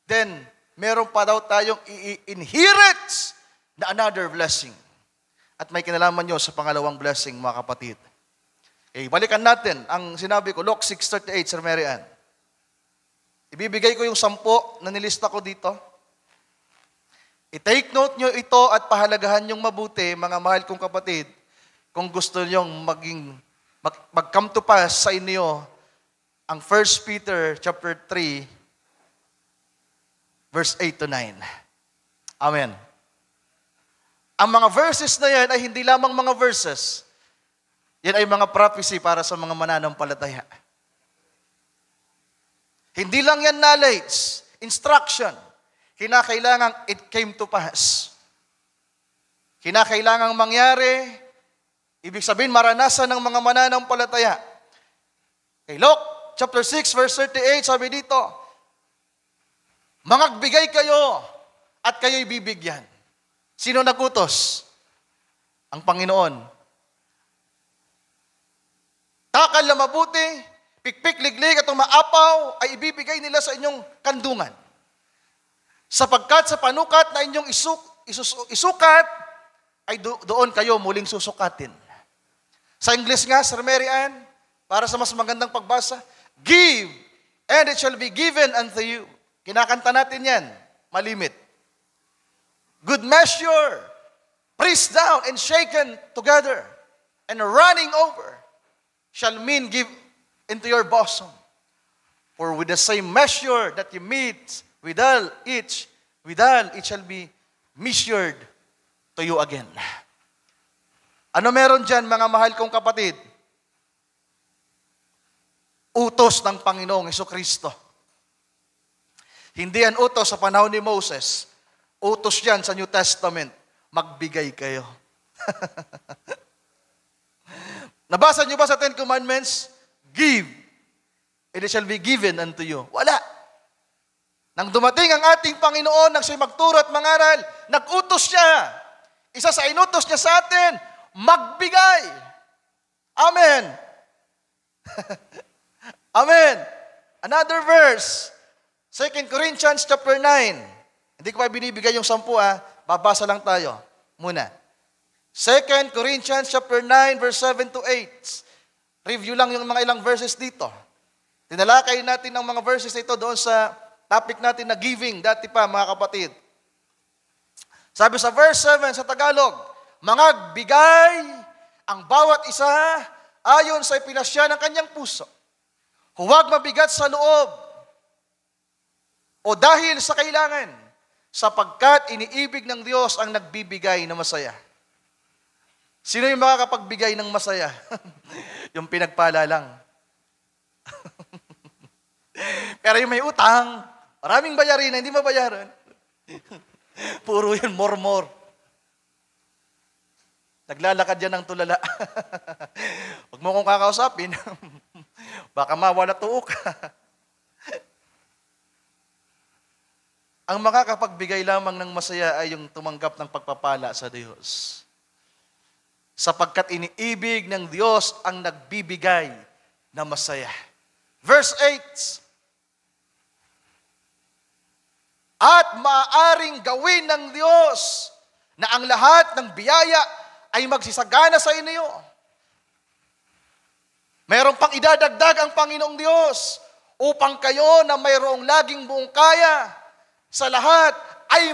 then meron pa daw tayong i-inherit na another blessing. At may kinalaman nyo sa pangalawang blessing, mga kapatid. Okay, balikan natin ang sinabi ko, Luke 6:38, Sir Mary Ann. Ibibigay ko yung 10 na nilista ko dito. I-take note nyo ito at pahalagahan nyong mabuti, mga mahal kong kapatid, kung gusto nyong mag-come to pass sa inyo ang 1 Peter chapter 3, verse 8 to 9. Amen. Ang mga verses na yan ay hindi lamang mga verses. Yan ay mga prophecy para sa mga mananampalataya. Hindi lang yan knowledge, instruction. Kinakailangan it came to pass. Kinakailangan mangyari, ibig sabihin maranasan ng mga mananampalataya. Okay, Luke chapter 6 verse 38, sabi dito, mangagbigay kayo at kayo'y bibigyan. Sino nagutos? Ang Panginoon. Takal na mabuti, pikpik, liglig at umaapaw ay ibibigay nila sa inyong kandungan. Sapagkat sa panukat na inyong isukat, ay doon kayo muling susukatin. Sa English nga, Sir Mary Ann, para sa mas magandang pagbasa, give, and it shall be given unto you. Kinakanta natin yan, malimit. Good measure, pressed down and shaken together, and running over, shall men give into your bosom. For with the same measure that you meet withal, it shall be measured to you again. Ano meron dyan, mga mahal kong kapatid? Utos ng Panginoong Hesukristo. Hindi yan utos sa panahon ni Moses. Utos yan sa New Testament. Magbigay kayo. Nabasa niyo ba sa 10 Commandments? Give, and it shall be given unto you. Wala. Nang dumating ang ating Panginoon, nang siya'y magturo at mangaral, nag-utos siya. Isa sa inutos niya sa atin, magbigay. Amen. Amen. Another verse, 2 Corinthians chapter 9. Hindi ko pa binibigay yung 10, babasa lang tayo. Muna. 2 Corinthians chapter 9, verse 7 to 8. Review lang yung mga ilang verses dito. Tinalakay natin ang mga verses ito doon sa topic natin na giving, dati pa mga kapatid. Sabi sa verse 7 sa Tagalog, mangagbigay ang bawat isa ayon sa ipinasya ng kanyang puso. Huwag mabigat sa loob o dahil sa kailangan, sapagkat iniibig ng Diyos ang nagbibigay na masaya. Sino yung makakapagbigay ng masaya? Yung pinagpala lang. Pero yung may utang, maraming bayarin na hindi mabayaran. Puro yun, more. Naglalakad yan ng tulala. Huwag mo kong kakausapin. Baka mawala tuok. Ang makakapagbigay lamang ng masaya ay yung tumanggap ng pagpapala sa Diyos. Sapagkat iniibig ng Diyos ang nagbibigay na masaya. Verse 8, at maaaring gawin ng Diyos na ang lahat ng biyaya ay magsisagana sa inyo. Mayroon pang idadagdag ang Panginoong Diyos upang kayo na mayroong laging buong kaya sa lahat ay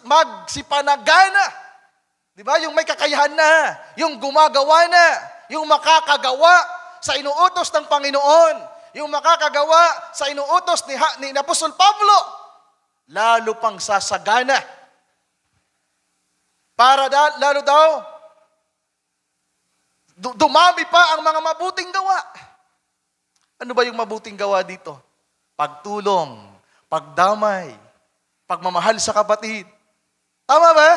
magsipanagana. Di ba? Yung may kakayahan na, yung gumagawa na, yung makakagawa sa inuutos ng Panginoon, yung makakagawa sa inuutos ni Apostol Pablo, lalo pang sasagana. Para lalo daw, dumami pa ang mga mabuting gawa. Ano ba yung mabuting gawa dito? Pagtulong, pagdamay, pagmamahal sa kapatid. Tama ba?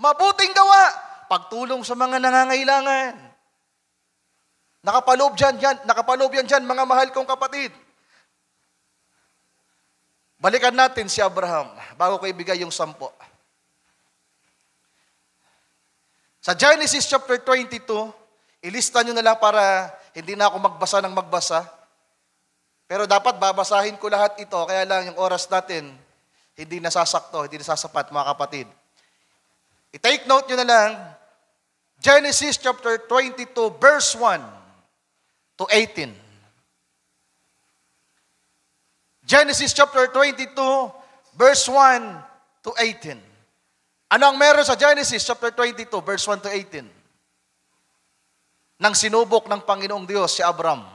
Mabuting gawa, pagtulong sa mga nangangailangan. Nakapaloob yan dyan, mga mahal kong kapatid. Balikan natin si Abraham bago ko ibigay yung 10. Sa Genesis chapter 22, ilista nyo na lang para hindi na ako magbasa ng magbasa. Pero dapat babasahin ko lahat ito, kaya lang yung oras natin hindi nasasakto, hindi nasasapat mga kapatid. I-take note nyo na lang, Genesis chapter 22 verse 1 to 18. Genesis chapter 22 verse 1 to 18. Ano ang meron sa Genesis chapter 22 verse 1 to 18? Nang sinubok ng Panginoong Diyos si Abraham.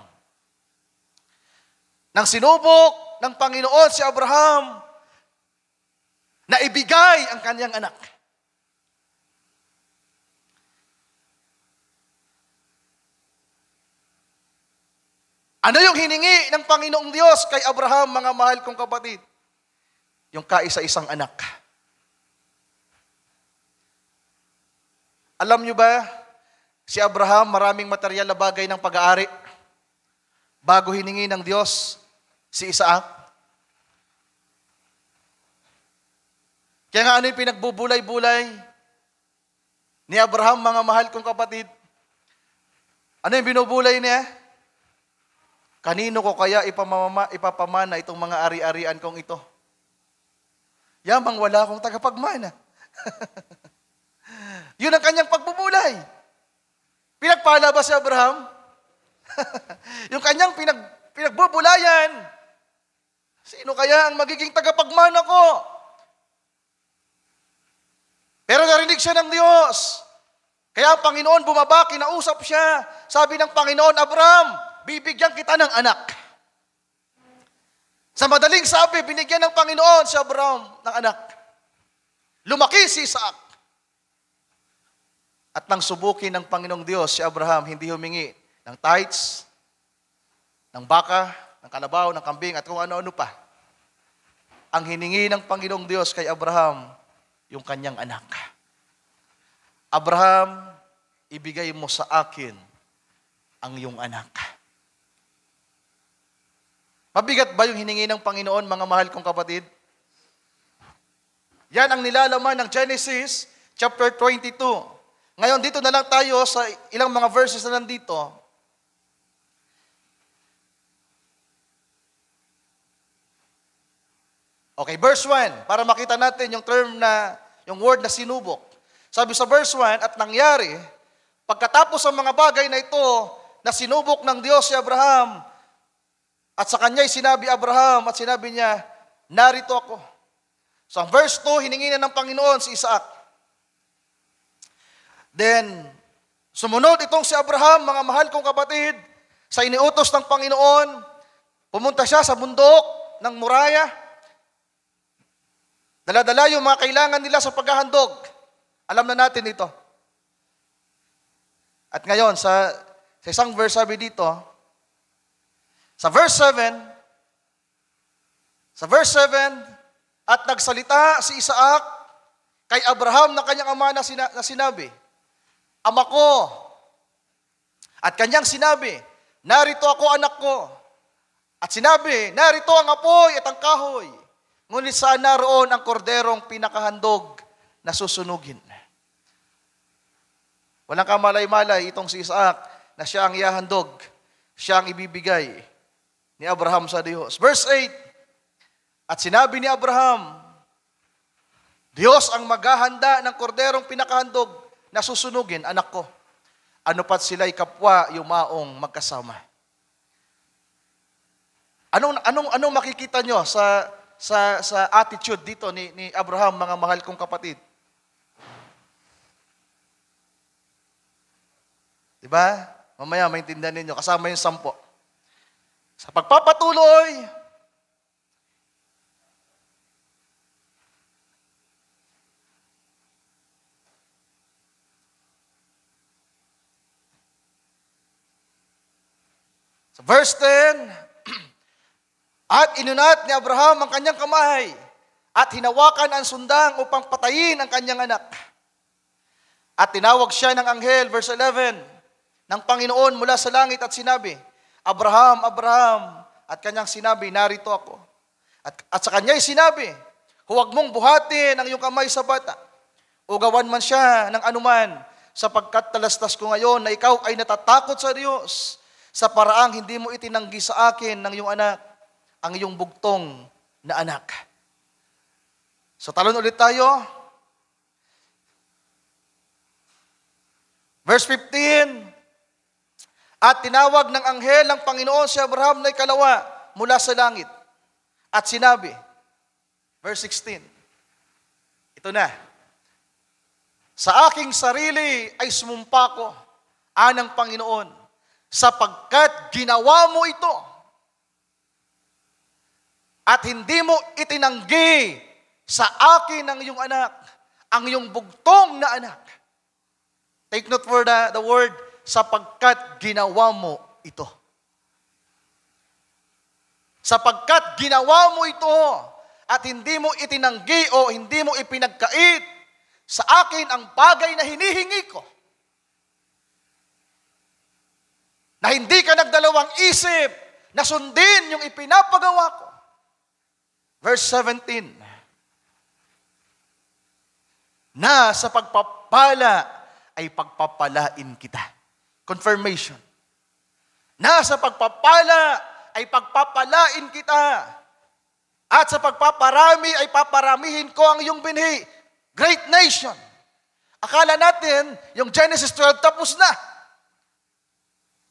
Nang sinubok ng Panginoon si Abraham na ibigay ang kanyang anak. Ano yung hiningi ng Panginoong Diyos kay Abraham, mga mahal kong kapatid? Yung kaisa-isang anak. Alam nyo ba, si Abraham maraming material na bagay ng pag-aari bago hiningi ng Diyos si Isaac. Kaya nga ano yung pinagbubulay-bulay ni Abraham, mga mahal kong kapatid? Ano yung binubulay niya? Kanino ko kaya ipapamana itong mga ari-arian kong ito? Yamang wala akong tagapagmana. Yun ang kanyang pagbubulay. Pinagpala ba si Abraham? Yung kanyang pinagbubulayan, sino kaya ang magiging tagapagmana ko? Pero narinig siya ng Diyos. Kaya ang Panginoon bumaba, kinausap siya. Sabi ng Panginoon, Abraham, bibigyan kita ng anak. Sa madaling sabi, binigyan ng Panginoon si Abraham ng anak. Lumaki si Isaac. At nang subukin ng Panginoong Diyos si Abraham, hindi humingi ng tithes, ng baka, ng kalabaw, ng kambing, at kung ano-ano pa. Ang hiningi ng Panginoong Diyos kay Abraham, yung kanyang anak. Abraham, ibigay mo sa akin ang iyong anak. Mabigat ba yung hiningi ng Panginoon, mga mahal kong kapatid? Yan ang nilalaman ng Genesis chapter 22. Ngayon, dito na lang tayo sa ilang mga verses na nandito. Okay, verse 1, para makita natin yung term na, yung word na sinubok. Sabi sa verse 1, at nangyari, pagkatapos ng mga bagay na ito, na sinubok ng Diyos si Abraham, at sa kanya'y sinabi Abraham, at sinabi niya, narito ako. So, ang verse 2, hiningi na ng Panginoon si Isaac. Then, sumunod itong si Abraham, mga mahal kong kapatid, sa iniutos ng Panginoon, pumunta siya sa bundok ng Moriah. Dala-dala yung mga kailangan nila sa paghahandog. Alam na natin ito. At ngayon, sa isang verse sabi dito, sa verse 7, at nagsalita si Isaac kay Abraham ng kanyang ama na sinabi, Ama ko, at kanyang sinabi, narito ako anak ko. At sinabi, narito ang apoy at ang kahoy. Ngunit saan naroon ang korderong pinakahandog na susunugin? Walang kamalay-malay itong si Isaac na siya ang ihahandog, siya ang ibibigay ni Abraham sa Diyos. Verse 8, at sinabi ni Abraham, Diyos ang maghahanda ng korderong pinakahandog na susunugin, anak ko. Ano pat sila'y kapwa yumaong magkasama. Anong makikita nyo sa sa attitude dito ni Abraham, mga mahal kong kapatid. Diba? Mamaya maintindihan ninyo, kasama yung 10. Sa pagpapatuloy, sa verse 10, at inunat ni Abraham ang kanyang kamay at hinawakan ang sundang upang patayin ang kanyang anak. At tinawag siya ng anghel, verse 11, ng Panginoon mula sa langit at sinabi, Abraham, Abraham, at kanyang sinabi, narito ako. At sa kanya'y sinabi, huwag mong buhatin ang iyong kamay sa bata, o gawan man siya ng anuman, sapagkat talastas ko ngayon na ikaw ay natatakot sa Diyos, sa paraang hindi mo itinanggi sa akin ng iyong anak, ang iyong bugtong na anak. So talon ulit tayo. Verse 15, at tinawag ng anghel ng Panginoon si Abraham na ikalawa mula sa langit. At sinabi, verse 16, ito na, sa aking sarili ay sumumpa ko, anang Panginoon, sapagkat ginawa mo ito, at hindi mo itinanggi sa akin ang iyong anak, ang iyong bugtong na anak. Take note for the word, sapagkat ginawa mo ito. Sapagkat ginawa mo ito at hindi mo itinanggi o hindi mo ipinagkait sa akin ang bagay na hinihingi ko. Na hindi ka nagdalawang isip na sundin yung ipinapagawa ko. Verse 17, na sa pagpapala ay pagpapalain kita. Confirmation. Na sa pagpapala ay pagpapalain kita. At sa pagpaparami ay paparamihin ko ang iyong binhi. Great nation. Akala natin, yung Genesis 12 tapos na.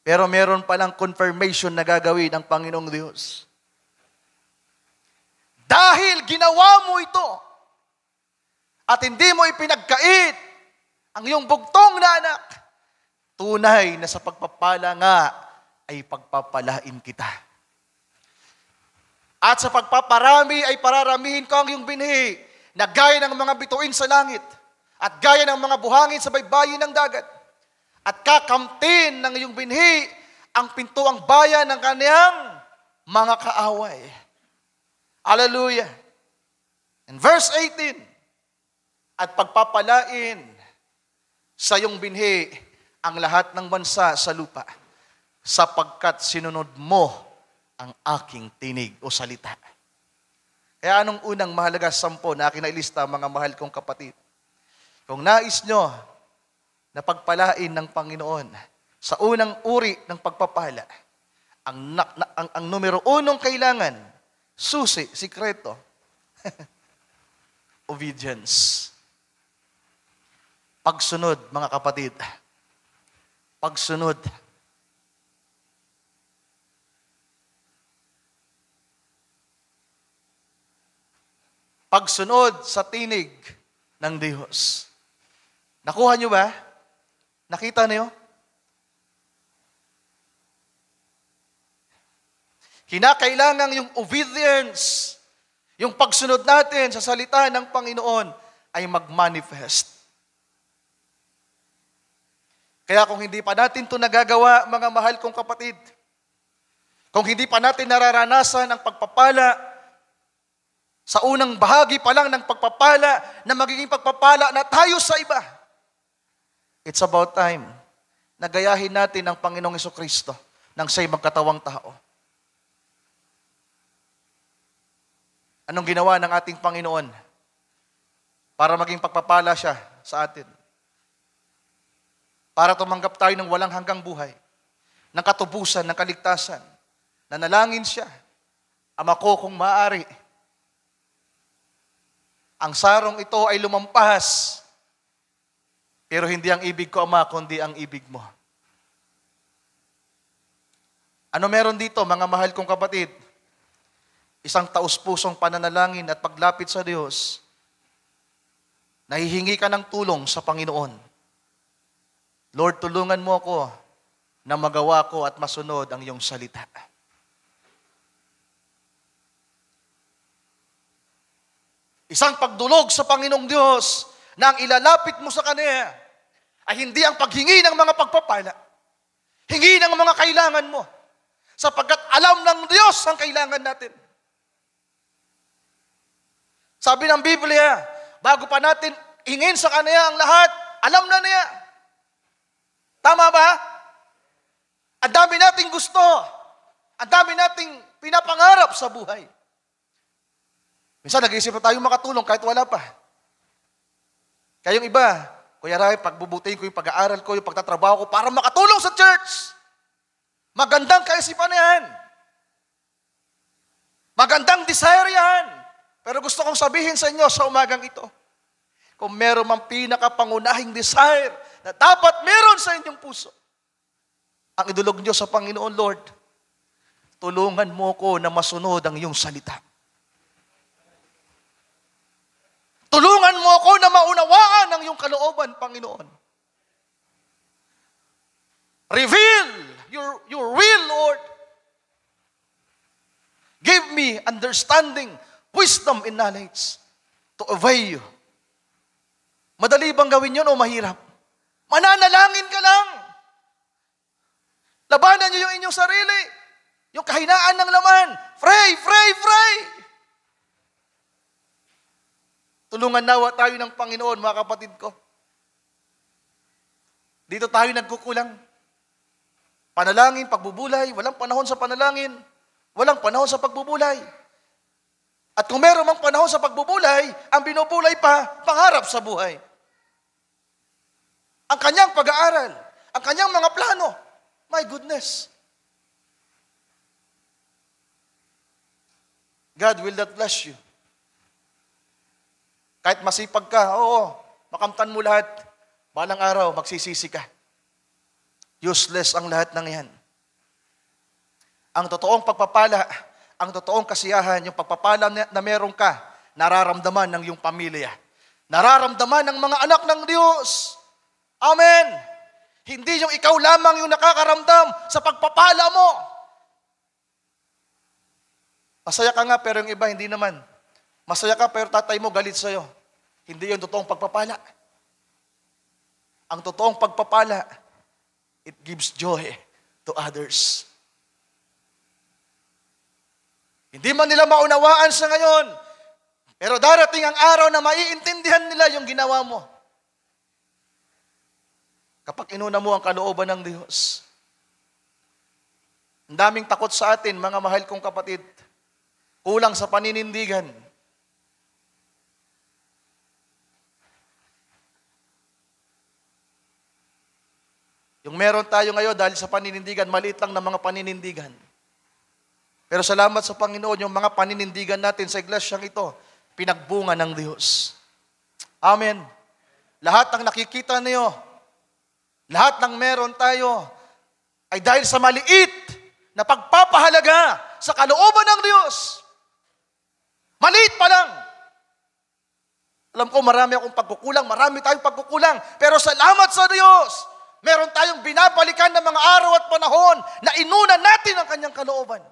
Pero meron palang confirmation na gagawin ng Panginoong Diyos. Dahil ginawa mo ito, at hindi mo ipinagkait ang iyong bugtong na anak, tunay na sa pagpapala nga ay pagpapalain kita. At sa pagpaparami ay pararamihin ko ang iyong binhi na gaya ng mga bituin sa langit at gaya ng mga buhangin sa baybayin ng dagat. At kakamtin ng iyong binhi ang pintuang bayan ng kaniyang mga kaaway. Hallelujah. And verse 18, at pagpapalain sa iyong binhi ang lahat ng bansa sa lupa, sapagkat sinunod mo ang aking tinig o salita. Kaya anong unang mahalaga 10 na aking nailista, mga mahal kong kapatid? Kung nais nyo na pagpalain ng Panginoon sa unang uri ng pagpapala, ang numero 1 kailangan, susi, sikreto, obedience. Pagsunod, mga kapatid. Pagsunod. Pagsunod sa tinig ng Diyos. Nakuha nyo ba? Nakita niyo? Kinakailangan yung obedience, yung pagsunod natin sa salita ng Panginoon ay mag-manifest. Kaya kung hindi pa natin ito nagagawa, mga mahal kong kapatid, kung hindi pa natin nararanasan ang pagpapala, sa unang bahagi pa lang ng pagpapala, na magiging pagpapala na tayo sa iba, it's about time na gayahin natin ang Panginoong Jesucristo nang siya'y magkatawang tao. Anong ginawa ng ating Panginoon para maging pagpapala siya sa atin? Para tumanggap tayo ng walang hanggang buhay, ng katubusan, ng kaligtasan. Nanalangin siya, Ama ko kung maaari, ang sarong ito ay lumampas, pero hindi ang ibig ko, Ama, kundi ang ibig mo. Ano meron dito, mga mahal kong kapatid? isang taus-pusong pananalangin at paglapit sa Diyos, nahihingi ka ng tulong sa Panginoon. Lord, tulungan mo ako na magawa ko at masunod ang iyong salita. Isang pagdulog sa Panginoong Diyos na ang ilalapit mo sa Kanya ay hindi ang paghingi ng mga pagpapala. Hingi ng mga kailangan mo. Sapagkat alam ng Diyos ang kailangan natin. Sabi ng Biblia, bago pa natin hingin sa Kanya ang lahat, alam na niya. Tama ba? Ang dami nating gusto. Ang dami nating pinapangarap sa buhay. Minsan nag-iisip na tayo makatulong kahit wala pa. Kayong iba, Kuya Ray, pagbubutihin ko yung pag-aaral ko, yung pagtatrabaho ko para makatulong sa church. Magandang kaisipan yan. Magandang desire yan. Pero gusto kong sabihin sa inyo sa umagang ito, kung meron mang pinakapangunahing desire na dapat meron sa inyong puso, ang idulog nyo sa Panginoon, Lord, tulungan mo ko na masunod ang iyong salita. Tulungan mo ako na maunawaan ang iyong kalooban, Panginoon. Reveal your will, Lord. Give me understanding, wisdom, and knowledge to obey you. Madali bang gawin yun o mahirap? Mananalangin ka lang. Labanan niyo yung inyong sarili. Yung kahinaan ng laman. Pray, pray, pray. Tulungan nawa tayo ng Panginoon, mga kapatid ko. Dito tayo nagkukulang. Panalangin, pagbubulay, walang panahon sa panalangin, walang panahon sa pagbubulay. At kung meron mang panahon sa pagbubulay, ang binubulay pa, pangarap sa buhay. Ang kanyang pag-aaral, ang kanyang mga plano. My goodness. God will not bless you. Kahit masipag ka, oo, makamtan mo lahat, balang araw, magsisisi ka. Useless ang lahat ng yan. Ang totoong pagpapala, ang totoong kasiyahan, yung pagpapala na meron ka, nararamdaman ng iyong pamilya. Nararamdaman ng mga anak ng Diyos. Amen. Hindi yung ikaw lamang yung nakakaramdam sa pagpapala mo. Masaya ka nga, pero yung iba hindi naman. Masaya ka, pero tatay mo galit sa'yo. Hindi yung totoong pagpapala. Ang totoong pagpapala, it gives joy to others. Hindi man nila maunawaan sa ngayon, pero darating ang araw na maiintindihan nila yung ginawa mo. Kapag inuna mo ang kalooban ng Diyos. Ang daming takot sa atin, mga mahal kong kapatid. Kulang sa paninindigan. Yung meron tayo ngayon dahil sa paninindigan, maliit lang na mga paninindigan. Pero salamat sa Panginoon, yung mga paninindigan natin sa iglesyang ito, pinagbunga ng Diyos. Amen. Lahat ng nakikita niyo, lahat ng meron tayo, ay dahil sa maliit na pagpapahalaga sa kalooban ng Diyos. Maliit pa lang. Alam ko marami akong pagkukulang, marami tayong pagkukulang, pero salamat sa Diyos, meron tayong binabalikan ng mga araw at panahon na inuna natin ang kanyang kalooban.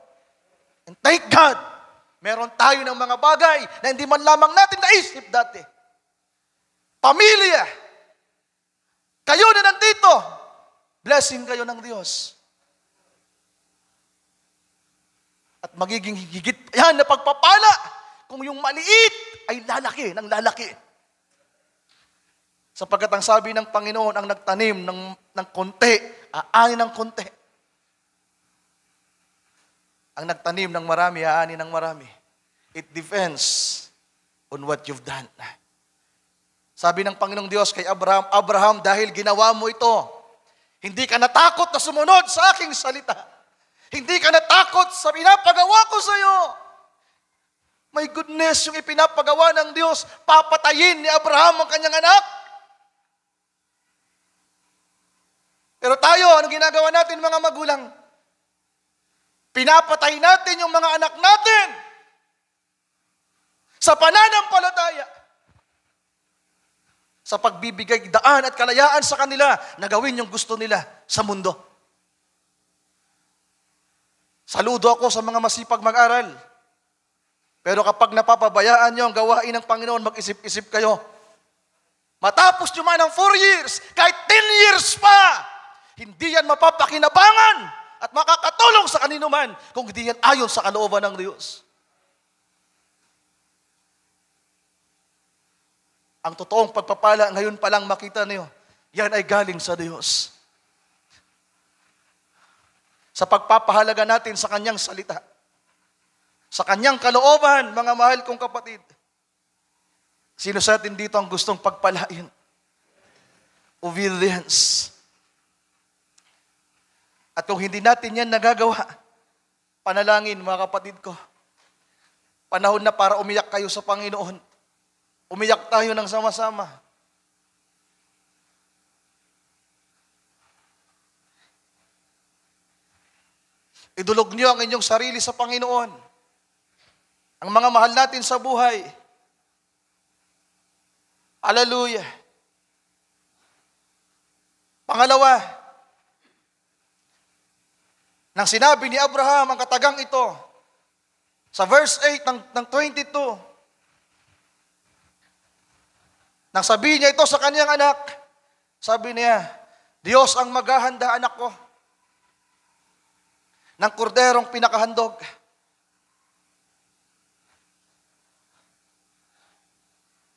And thank God, meron tayo ng mga bagay na hindi man lamang natin naisip dati. Pamilya, kayo na nandito, blessing kayo ng Diyos. At magiging higit yan na pagpapala kung yung maliit ay lalaki ng lalaki. Sapagkat ang sabi ng Panginoon, ang nagtanim ng konti, aani ng konti. Ang nagtanim ng marami, aani ng marami. It depends on what you've done. Sabi ng Panginoong Diyos kay Abraham, dahil ginawa mo ito, hindi ka natakot na sumunod sa aking salita. Hindi ka natakot sa pinapagawa ko sa iyo. My goodness, yung ipinapagawa ng Diyos, papatayin ni Abraham ang kanyang anak. Pero tayo, anong ginagawa natin mga magulang? Pinapatay natin yung mga anak natin sa pananampalataya, sa pagbibigay daan at kalayaan sa kanila na gawin yung gusto nila sa mundo. Saludo ako sa mga masipag mag-aral. Pero kapag napapabayaan nyo ang gawain ng Panginoon, mag-isip-isip kayo. Matapos nyo man ng 4 years, kahit 10 years pa, hindi yan mapapakinabangan at makakatulong sa kanino man kung hindi yan ayon sa kalooban ng Diyos. Ang totoong pagpapala ngayon pa lang makita niyo, yan ay galing sa Diyos. Sa pagpapahalaga natin sa Kanyang salita. Sa Kanyang kalooban, mga mahal kong kapatid. Sino sa atin dito ang gustong pagpalain? Obedience. At kung hindi natin yan nagagawa, panalangin mga kapatid ko. Panahon na para umiyak kayo sa Panginoon. Umiyak tayo ng sama-sama. Idulog niyo ang inyong sarili sa Panginoon. Ang mga mahal natin sa buhay. Hallelujah. Pangalawa, nang sinabi ni Abraham ang katagang ito, sa verse 8 ng 22, nang sabihin niya ito sa kanyang anak, sabi niya, Diyos ang maghahanda, anak ko, ng korderong pinakahandog.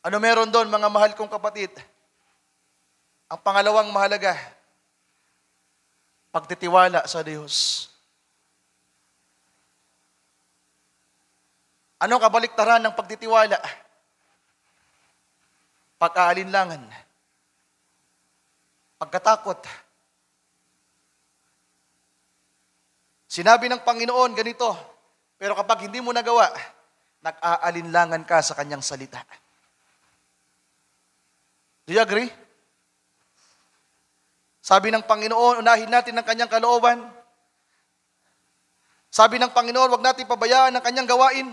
Ano meron doon, mga mahal kong kapatid? Ang pangalawang mahalaga, pagtitiwala sa Diyos. Ano kabaliktaran ng pagtitiwala? Pag-aalinlangan. Pagkatakot. Sinabi ng Panginoon ganito, pero kapag hindi mo nagawa, nag-aalinlangan ka sa Kanyang salita. Do you agree? Sabi ng Panginoon, unahin natin ang Kanyang kalooban. Sabi ng Panginoon, huwag natin pabayaan ang Kanyang gawain.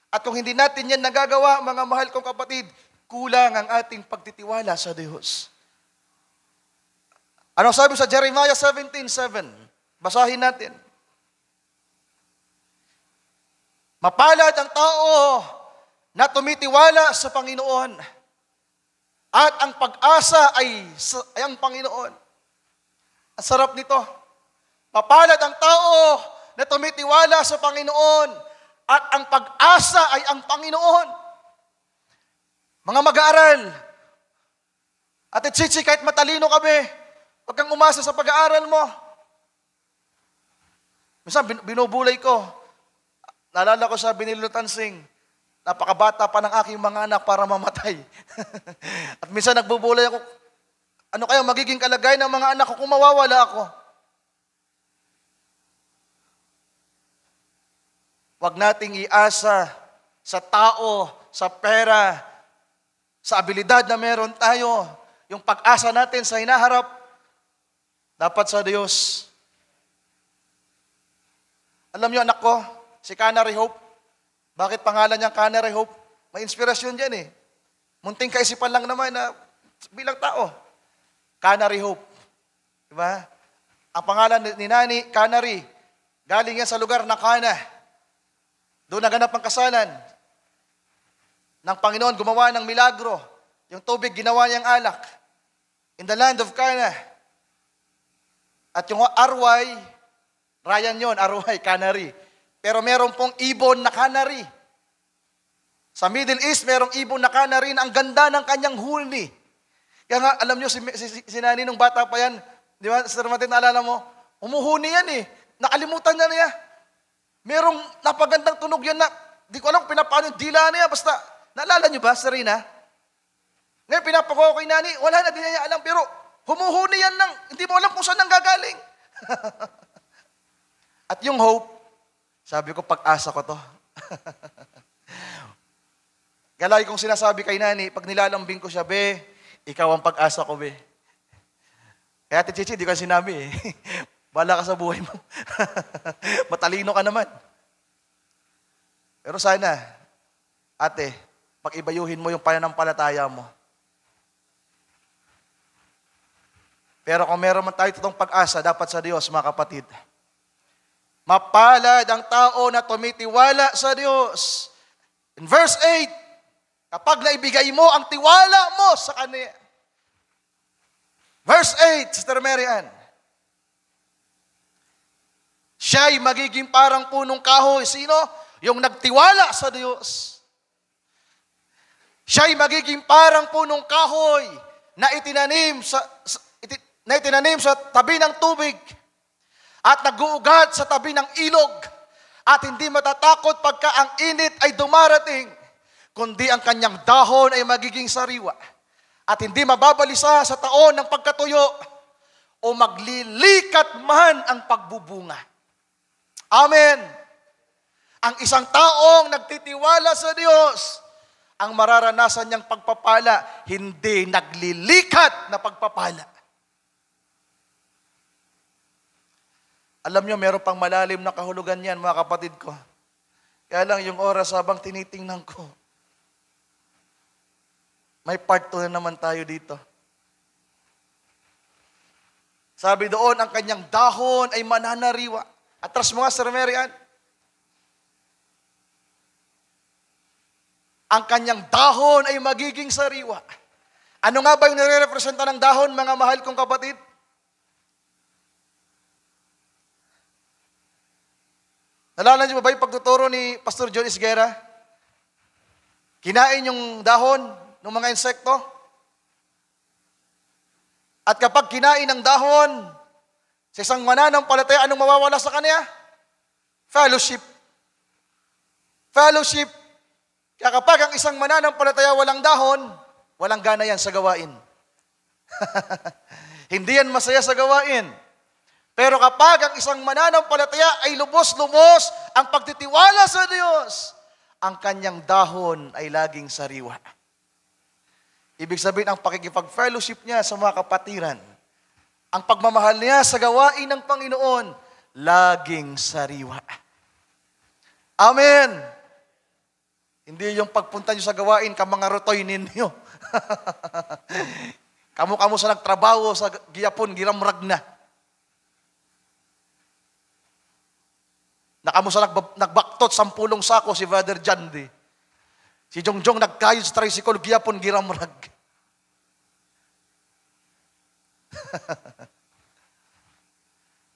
At kung hindi natin yan nagagawa, mga mahal kong kapatid, kulang ang ating pagtitiwala sa Diyos. Ano sabi sa Jeremiah 17:7? Basahin natin. Mapalad ang tao na tumitiwala sa Panginoon at ang pag-asa ay ang Panginoon. Ang sarap nito. Mapalad ang tao na tumitiwala sa Panginoon at ang pag-asa ay ang Panginoon. Mga mag-aaral, Ate Chichi, kahit matalino kami, huwag kang umasa sa pag-aaral mo. Minsan, binubulay ko. Naalala ko sabi ni Lolo Tansing, napakabata pa ng aking mga anak para mamatay. At minsan nagbubulay ako, ano kaya magiging kalagayan ng mga anak ko kung mawawala ako? Huwag nating iasa sa tao, sa pera, sa abilidad na meron tayo. Yung pag-asa natin sa hinaharap, dapat sa Diyos. Alam niyo anak ko, si Canary Hope, bakit pangalan niyang Canary Hope? May inspirasyon dyan eh. Munting kaisipan lang naman na bilang tao. Canary Hope. Diba? Ang pangalan ni Nani, Canary. Galing yan sa lugar na Cana. Doon naganap ang kasalan. Ng Panginoon gumawa ng milagro. Yung tubig ginawa niyang alak. In the land of Cana. At yung Arway, Ryan yon, Arway, Canary. Pero meron pong ibon na canary. Sa Middle East, merong ibon na canary na ang ganda ng kanyang huli. Kaya nga, alam nyo, si Nani nung bata pa yan, di ba, Sir Martin, naalala mo, umuhuni yan eh. Nakalimutan niya. Merong napagandang tunog yan na, di ko alam kung pinapaano yung dila niya, basta, naalala nyo ba, Serena? Ngayon, pinapagawa ko kay Nani, wala na din niya alam, pero humuhuni yan lang, hindi mo alam kung saan nang gagaling. At yung hope, sabi ko, pag-asa ko to. Kaya lagi kong sinasabi kay Nani, pag nilalambing ko siya, be, ikaw ang pag-asa ko, be. Kaya Ate Chichi, di ko sinabi eh. Bahala ka sa buhay mo. Matalino ka naman. Pero sana, Ate, pag-ibayuhin mo yung pananampalataya mo. Pero kung meron man tayo itong pag-asa, dapat sa Diyos, mga kapatid. Mapalad ang tao na tumitiwala sa Diyos. In verse 8, kapag naibigay mo ang tiwala mo sa Kanya. Verse 8, Sister Mary Ann. Siya'y magiging parang punong kahoy. Sino? Yung nagtiwala sa Diyos. Siya'y magiging parang punong kahoy na itinanim sa tabi ng tubig at nag-uugat sa tabi ng ilog at hindi matatakot pagka ang init ay dumarating, kundi ang kanyang dahon ay magiging sariwa at hindi mababalisa sa taon ng pagkatuyo o maglilikat man ang pagbubunga. Amen. Ang isang taong nagtitiwala sa Diyos, ang mararanasan niyang pagpapala, hindi naglilikat na pagpapala. Alam niyo, meron pang malalim na kahulugan yan, mga kapatid ko. Kaya lang yung oras habang tinitingnan ko, may part 2 na naman tayo dito. Sabi doon, ang kanyang dahon ay mananariwa. Atras mo nga, Sir Mary Ann. Ang kanyang dahon ay magiging sariwa. Ano nga ba yung nire-representa ng dahon, mga mahal kong kapatid? Nalala niyo ba yung pagtuturo ni Pastor John Isguera? Kinain yung dahon ng mga insekto. At kapag kinain ng dahon, sa isang mananampalataya, anong mawawala sa kanya? Fellowship. Fellowship. Kaya kapag ang isang mananampalataya walang dahon, walang gana yan sa gawain. Hindi yan masaya sa gawain. Pero kapag ang isang mananampalataya ay lubos-lubos ang pagtitiwala sa Diyos, ang kanyang dahon ay laging sariwa. Ibig sabihin, ang pakikipag-fellowship niya sa mga kapatiran, ang pagmamahal niya sa gawain ng Panginoon, laging sariwa. Amen. Hindi yung pagpunta nyo sa gawain, kamangarotoy ninyo. Kamu sa nagtrabaho sa giyapon, giramrag na. Nakamu sa nagbaktot, 10 sako si Brother Jandy. Si Jongjong nagkayod sa tricycle, giyapon, giramrag.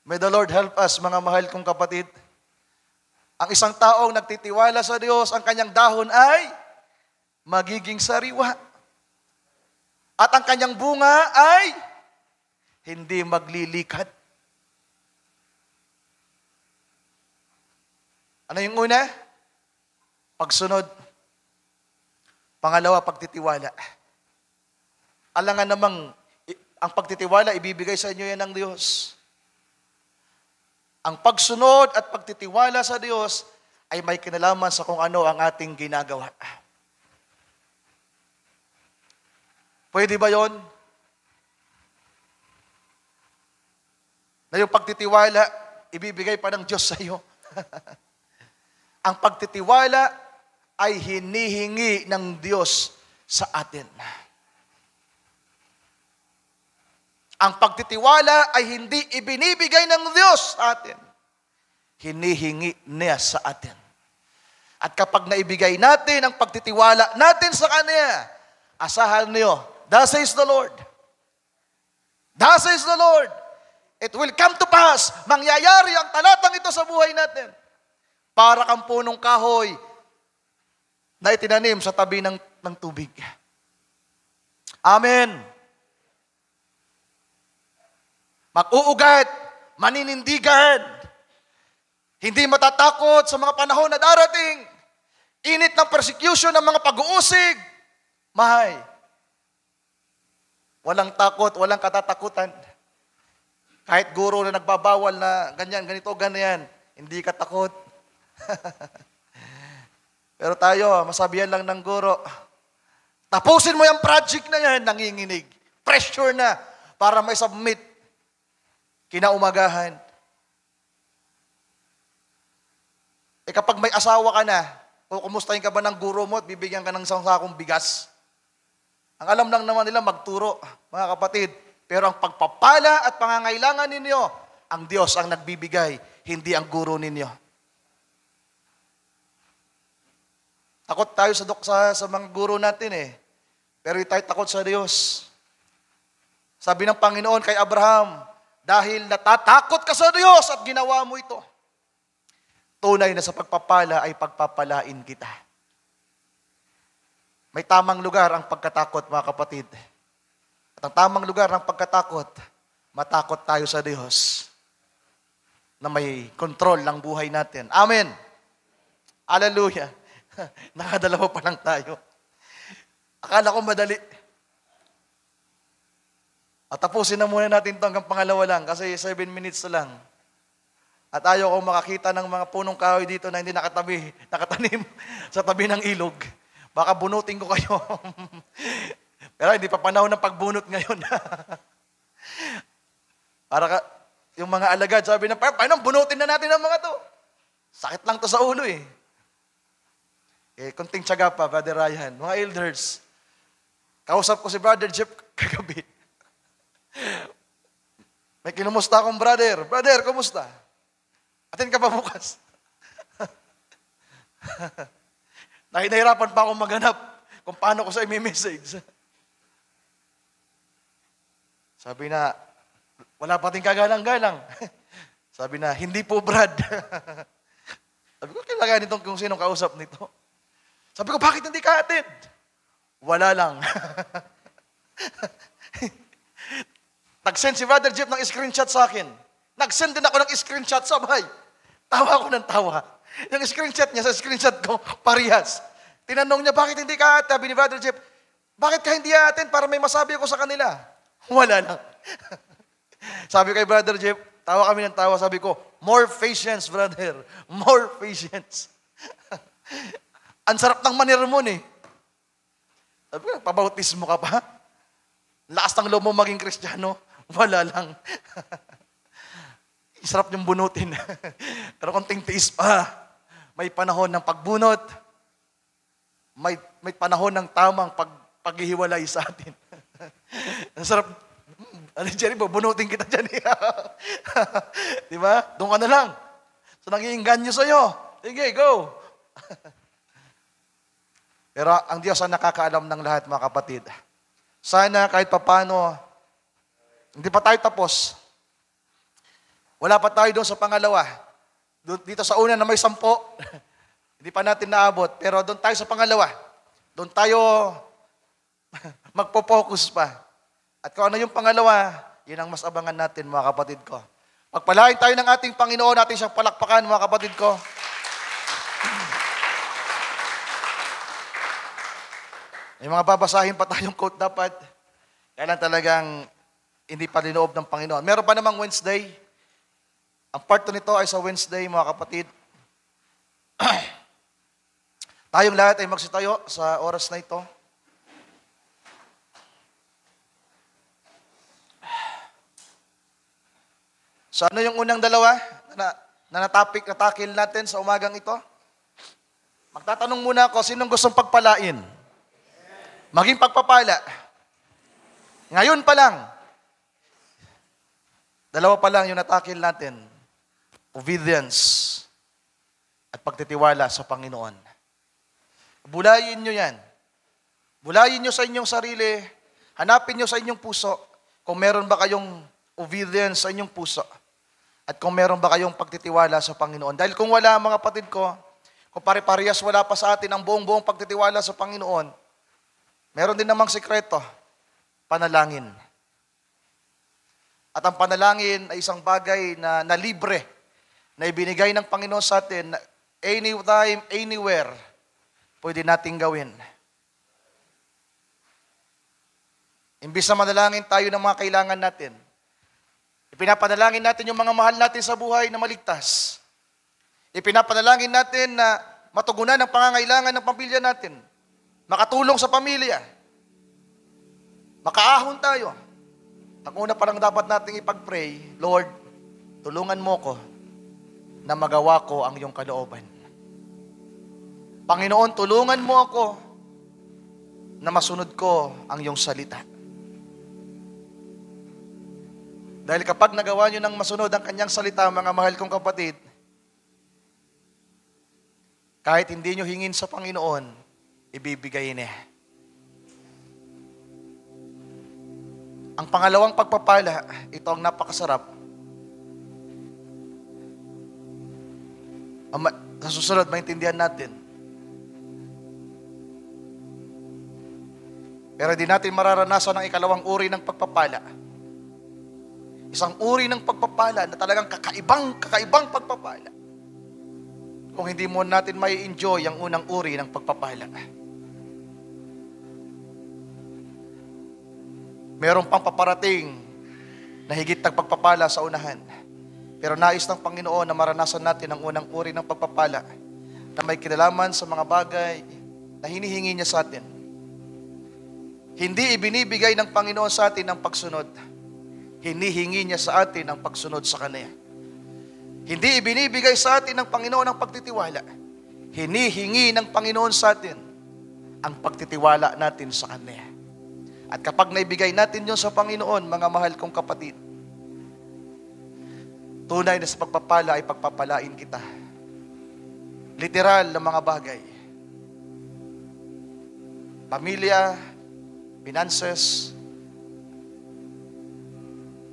May the Lord help us, mga mahal kong kapatid. Ang isang taong nagtitiwala sa Diyos, ang kanyang dahon ay magiging sariwa. At ang kanyang bunga ay hindi maglilikat. Ano yung una? Pagsunod. Pangalawa, pagtitiwala. Alangan namang, ang pagtitiwala, ibibigay sa inyo yan ng Diyos. Ang pagsunod at pagtitiwala sa Diyos ay may kinalaman sa kung ano ang ating ginagawa. Pwede ba yon? Na yung pagtitiwala, ibibigay pa ng Diyos sa iyo. Ang pagtitiwala ay hinihingi ng Diyos sa atin. Ang pagtitiwala ay hindi ibinibigay ng Diyos sa atin. Hinihingi niya sa atin. At kapag naibigay natin ang pagtitiwala natin sa Kanya, asahan niyo, thus says the Lord. Thus says the Lord. It will come to pass. Mangyayari ang talatang ito sa buhay natin. Para kang punong kahoy na itinanim sa tabi ng tubig. Amen. Mag-uugat, maninindigan, hindi matatakot sa mga panahon na darating, init ng persecution ng mga pag-uusig, mahay. Walang takot, walang katatakutan. Kahit guro na nagbabawal na ganyan, ganito, ganyan, hindi ka takot. Pero tayo, masabihan lang ng guro, tapusin mo yung project na yan, nanginginig. Pressure na para may submit. Kinaumagahan. Kapag may asawa ka na, Kukumustahin ka ba ng guro mo at bibigyan ka ng isang sakong bigas? Ang alam lang naman nila magturo, mga kapatid. Pero ang pagpapala at pangangailangan ninyo, ang Diyos ang nagbibigay, hindi ang guro ninyo. Takot tayo sa mga guro natin eh. Pero hindi tayo takot sa Diyos. Sabi ng Panginoon kay Abraham, dahil natatakot ka sa Diyos at ginawa mo ito, tunay na sa pagpapala ay pagpapalain kita. May tamang lugar ang pagkatakot, mga kapatid. At ang tamang lugar ng pagkatakot, matakot tayo sa Diyos na may kontrol ng buhay natin. Amen. Hallelujah. Nakadalawa pa lang tayo. Akala ko madali. At tapusin na muna natin ito hanggang pangalawa lang kasi 7 minutes na lang. At ayaw ko makakita ng mga punong kahoy dito na hindi nakatanim sa tabi ng ilog. Baka bunutin ko kayo. Pero hindi pa panahon ng pagbunot ngayon. Yung mga alagad, sabi na, paano bunutin na natin ang mga to? Sakit lang to sa ulo eh. Kunting tiyaga pa, Brother Ryan. Mga elders, kausap ko si Brother Jeff kagabi. May kinumusta akong brother. Brother, kumusta? Atin ka ba bukas? Nahirapan pa akong maghanap kung paano ko sa i-message. Sabi na, wala pa ting kagalang-galang. Sabi na, hindi po Brad. Sabi ko, kailangan nitong kung sinong kausap nito. Sabi ko, bakit hindi ka atid? Wala lang. Nag-send si Brother Jeff ng screenshot sa akin. Nag-send din ako ng screenshot sabay. Tawa ako ng tawa. Yung screenshot niya sa screenshot ko, parehas. Tinanong niya, bakit hindi ka atid? Sabi ni Brother Jeff, bakit ka hindi atid para may masabi ako sa kanila? Wala lang. Sabi kay Brother Jeff, tawa kami ng tawa, sabi ko, more patience, brother. More patience. Ang sarap ng manirmon eh. Sabi ko, pabautismo ka pa? Lakas ng loob mo maging Kristiyano? Wala lang. Sarap niyong bunutin. Pero konting tiis pa. May panahon ng pagbunot. May panahon ng tamang paghihiwalay sa atin. Ang sarap. Ano Jerry, bunutin kita dyan. Diba? Doon ka na lang. So nag-iinganyo sa'yo. Sige, go. Pero ang Diyos ang nakakaalam ng lahat, mga kapatid. Sana kahit papano, hindi pa tayo tapos. Wala pa tayo doon sa pangalawa. Dito sa una na may 10, hindi pa natin naabot. Pero doon tayo sa pangalawa. Doon tayo magpo-focus pa. At kung ano yung pangalawa, yun ang mas abangan natin, mga kapatid ko. Pagpalain tayo ng ating Panginoon, natin siyang palakpakan, mga kapatid ko. May mga babasahin pa tayong quote dapat. Kaya lang talagang hindi pa linoob ng Panginoon. Meron pa namang Wednesday. Ang part 2 nito ay sa Wednesday, mga kapatid. Tayong lahat ay magsitayo sa oras na ito. So ano yung unang dalawa na natakil natin sa umagang ito? Magtatanong muna ako, sinong gustong pagpalain? Maging pagpapala. Ngayon pa lang, dalawa pa lang yung natakil natin. Obedience at pagtitiwala sa Panginoon. Bulayin nyo yan. Bulayin nyo sa inyong sarili. Hanapin nyo sa inyong puso kung meron ba kayong obedience sa inyong puso. At kung meron ba kayong pagtitiwala sa Panginoon. Dahil kung wala, mga kapatid ko, kung pare-parehas wala pa sa atin ang buong pagtitiwala sa Panginoon, meron din namang sikreto, panalangin. At ang panalangin ay isang bagay na libre, na ibinigay ng Panginoon sa atin, na anytime, anywhere, pwede nating gawin. Imbis na manalangin tayo ng mga kailangan natin, ipinapanalangin natin yung mga mahal natin sa buhay na maligtas. Ipinapanalangin natin na matugunan ang pangangailangan ng pamilya natin. Makatulong sa pamilya. Makaahon tayo. Ang una pa lang dapat nating ipag-pray, Lord, tulungan mo ko na magawa ko ang iyong kalooban. Panginoon, tulungan mo ako na masunod ko ang iyong salita. Dahil kapag nagawa niyo ng masunod ang kanyang salita, mga mahal kong kapatid, kahit hindi niyo hingin sa Panginoon, ibibigay niya. Ang pangalawang pagpapala, ito ang napakasarap. Sa susunod, maintindihan natin. Pero di natin mararanasan ang ikalawang uri ng pagpapala. Isang uri ng pagpapala na talagang kakaibang pagpapala. Kung hindi mo natin may enjoy ang unang uri ng pagpapala. Merong pang paparating na higit ng pagpapala sa unahan. Pero nais ng Panginoon na maranasan natin ang unang uri ng pagpapala na may kinalaman sa mga bagay na hinihingi niya sa atin. Hindi ibinibigay ng Panginoon sa atin ang pagsunod. Hinihingi niya sa atin ang pagsunod sa Kanya. Hindi ibinibigay sa atin ng Panginoon ang pagtitiwala. Hinihingi ng Panginoon sa atin ang pagtitiwala natin sa Kanya. At kapag naibigay natin yun sa Panginoon, mga mahal kong kapatid, tunay na sa pagpapala ay pagpapalain kita. Literal na mga bagay. Pamilya, finances,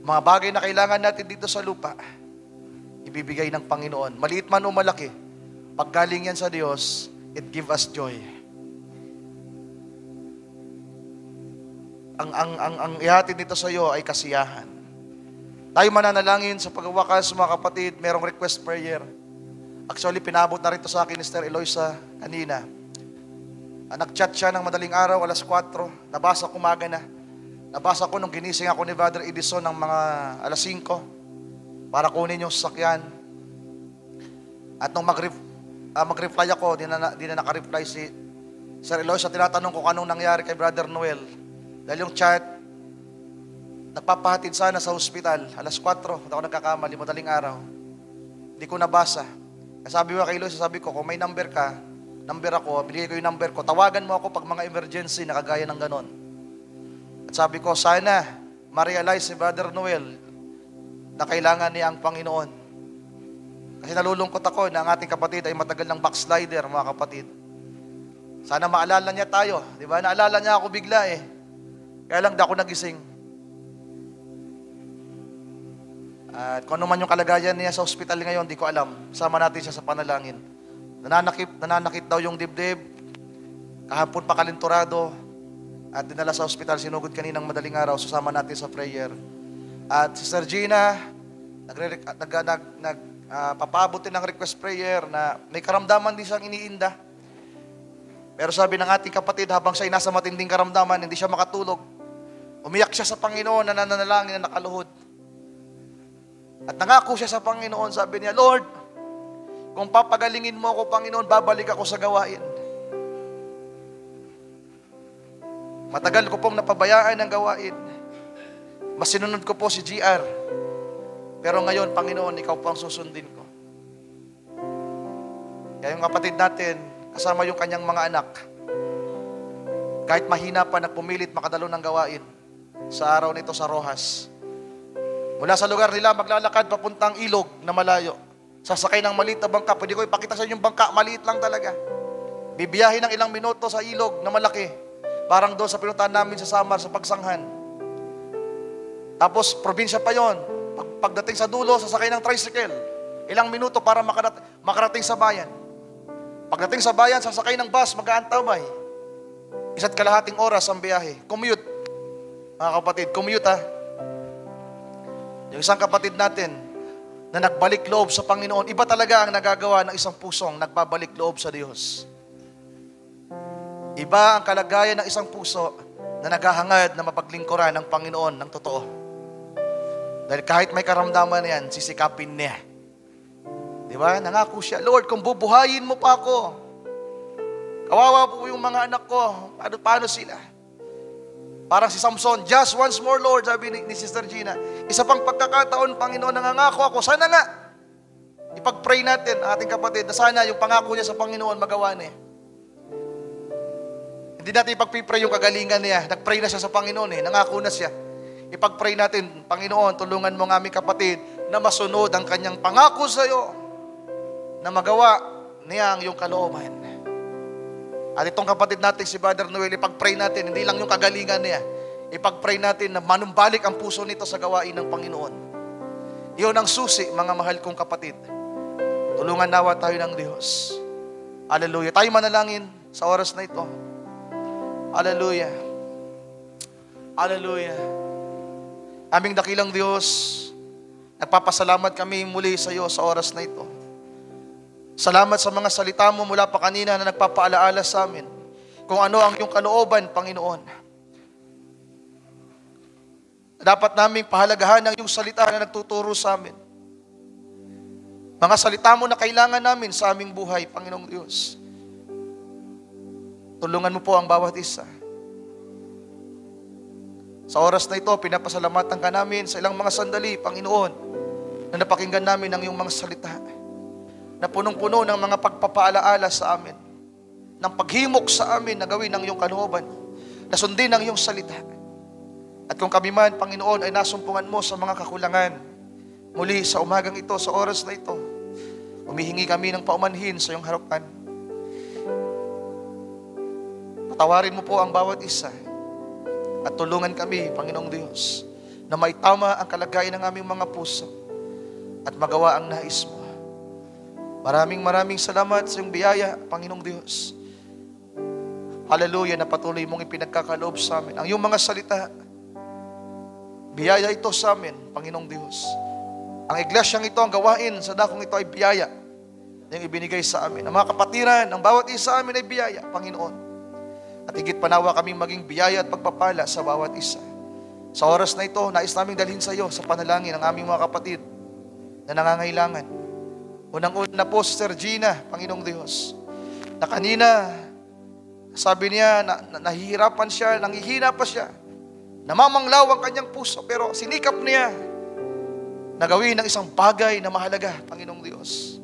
mga bagay na kailangan natin dito sa lupa, ibibigay ng Panginoon. Maliit man o malaki, pag galing yan sa Diyos, it give us joy. Ang ihatid nito sa iyo ay kasiyahan. Tayo mananalangin sa pagwakas, mga kapatid, merong request prayer. Actually, pinabot na rin ito sa akin ni Sister Eloisa kanina. Nag-chat siya ng madaling araw, alas 4. Nabasa ko umaga na. Nabasa ko nung ginising ako ni Brother Edison ng mga alas 5 para kunin yung sasakyan. At nung mag-reply ako, di na naka-reply si Sir Eloisa. Tinatanong ko anong nangyari kay Brother Noel. Dahil yung chat, nagpapahatid sana sa hospital. Alas 4, hindi ako nagkakamali, madaling araw. Hindi ko nabasa. Sabi ko kay Eloisa, sabi ko, kung may number ka, number ako, binigay ko yung number ko, tawagan mo ako pag mga emergency na kagaya ng ganon. At sabi ko, sana ma-realize si Brother Noel na kailangan niya ang Panginoon. Kasi nalulungkot ako na ang ating kapatid ay matagal ng backslider, mga kapatid. Sana maalala niya tayo. Di ba? Naalala niya ako bigla eh. Kaya lang di ako nagising. At kung ano man yung kalagayan niya sa ospital ngayon, di ko alam. Sama natin siya sa panalangin. Nananakit daw yung dibdib. Kahapon pa kalinturado. At dinala sa ospital, sinugod kaninang madaling araw. Susama natin sa prayer. At Sister Gina, papaabot din ng request prayer na may karamdaman din siyang iniinda. Pero sabi ng ating kapatid, habang siya ay nasa matinding karamdaman, hindi siya makatulog. Umiyak siya sa Panginoon na nananalangin na nakaluhod. At nangako siya sa Panginoon, sabi niya, Lord, kung papagalingin mo ako, Panginoon, babalik ako sa gawain. Matagal ko pong napabayaan ng gawain. Mas sinunod ko po si GR. Pero ngayon, Panginoon, ikaw po ang susundin ko. Kaya yung kapatid natin, kasama yung kanyang mga anak, kahit mahina pa, nagpumilit makadalo ng gawain sa araw nito sa Rojas. Mula sa lugar nila, maglalakad papuntang ilog na malayo. Sasakay ng maliit na bangka. Pwede ko ipakita sa inyo yung bangka, maliit lang talaga. Bibiyahin ng ilang minuto sa ilog na malaki. Parang doon sa pinuntahan namin sa Samar, sa Pagsanghan. Tapos, probinsya pa yon. Pagdating sa dulo, sasakay ng tricycle. Ilang minuto para makarating sa bayan. Pagdating sa bayan, sasakay ng bus, mag-aantabay. 1.5 oras ang biyahe. Commute. Mga kapatid, commute ha. Yung isang kapatid natin na nagbalik loob sa Panginoon, iba talaga ang nagagawa ng isang pusong nagbabalik loob sa Diyos. Iba ang kalagayan ng isang puso na naghahangad na mapaglingkuran ng Panginoon ng totoo. Dahil kahit may karamdaman na yan, sisikapin niya. Di ba? Nangako siya, Lord, kung bubuhayin mo pa ako, kawawa po yung mga anak ko, paano sila? Parang si Samson, just once more, Lord, sabi ni Sister Gina. Isa pang pagkakataon, Panginoon, nangangako ako. Sana nga, ipag-pray natin, ating kapatid, na sana yung pangako niya sa Panginoon magawa niya. Hindi natin ipag-pray yung kagalingan niya. Nag-pray na siya sa Panginoon eh. Nangako na siya. Ipag-pray natin, Panginoon, tulungan mo ng aming kapatid na masunod ang kanyang pangako sa iyo na magawa niya ang iyong kalooban. At itong kapatid natin si Brother Noel, ipag-pray natin, hindi lang yung kagalingan niya. Ipag-pray natin na manumbalik ang puso nito sa gawain ng Panginoon. Iyon ang susi, mga mahal kong kapatid. Tulungan nawa tayo ng Diyos. Hallelujah. Tayo manalangin sa oras na ito. Hallelujah. Hallelujah. Aming dakilang Diyos, nagpapasalamat kami muli sa iyo sa oras na ito. Salamat sa mga salita mo mula pa kanina na nagpapaalaala sa amin kung ano ang iyong kalooban, Panginoon. Dapat naming pahalagahan ang iyong salita na nagtuturo sa amin. Mga salita mo na kailangan namin sa aming buhay, Panginoong Diyos. Tulungan mo po ang bawat isa. Sa oras na ito, pinapasalamatan ka namin sa ilang mga sandali, Panginoon, na napakinggan namin ang iyong mga salita, na punong-puno ng mga pagpapaalaala sa amin, ng paghimok sa amin na gawin ang iyong kalooban, na sundin ang iyong salita. At kung kami man, Panginoon, ay nasumpungan mo sa mga kakulangan, muli sa umagang ito, sa oras na ito, humihingi kami ng paumanhin sa iyong harapan. Patawarin mo po ang bawat isa at tulungan kami, Panginoong Diyos, na maitama ang kalagayan ng aming mga puso at magawa ang nais mo. Maraming salamat sa iyong biyaya, Panginoong Diyos. Hallelujah, na patuloy mong ipinagkakaloob sa amin. Ang iyong mga salita, biyaya ito sa amin, Panginoong Diyos. Ang iglesyang ito, ang gawain sa dakong ito ay biyaya na yung ibinigay sa amin. Ang mga kapatiran, ang bawat isa sa amin ay biyaya, Panginoon. At higit panawa kaming maging biyaya at pagpapala sa bawat isa. Sa oras na ito, nais naming dalhin sa iyo sa panalangin ang aming mga kapatid na nangangailangan. Unang-una po si Sister Gina, Panginoong Diyos, na kanina, sabi niya, nahihirapan siya, nanghihina pa siya, namamanglaw ang kanyang puso, pero sinikap niya na gawin ng isang bagay na mahalaga, Panginoong Diyos.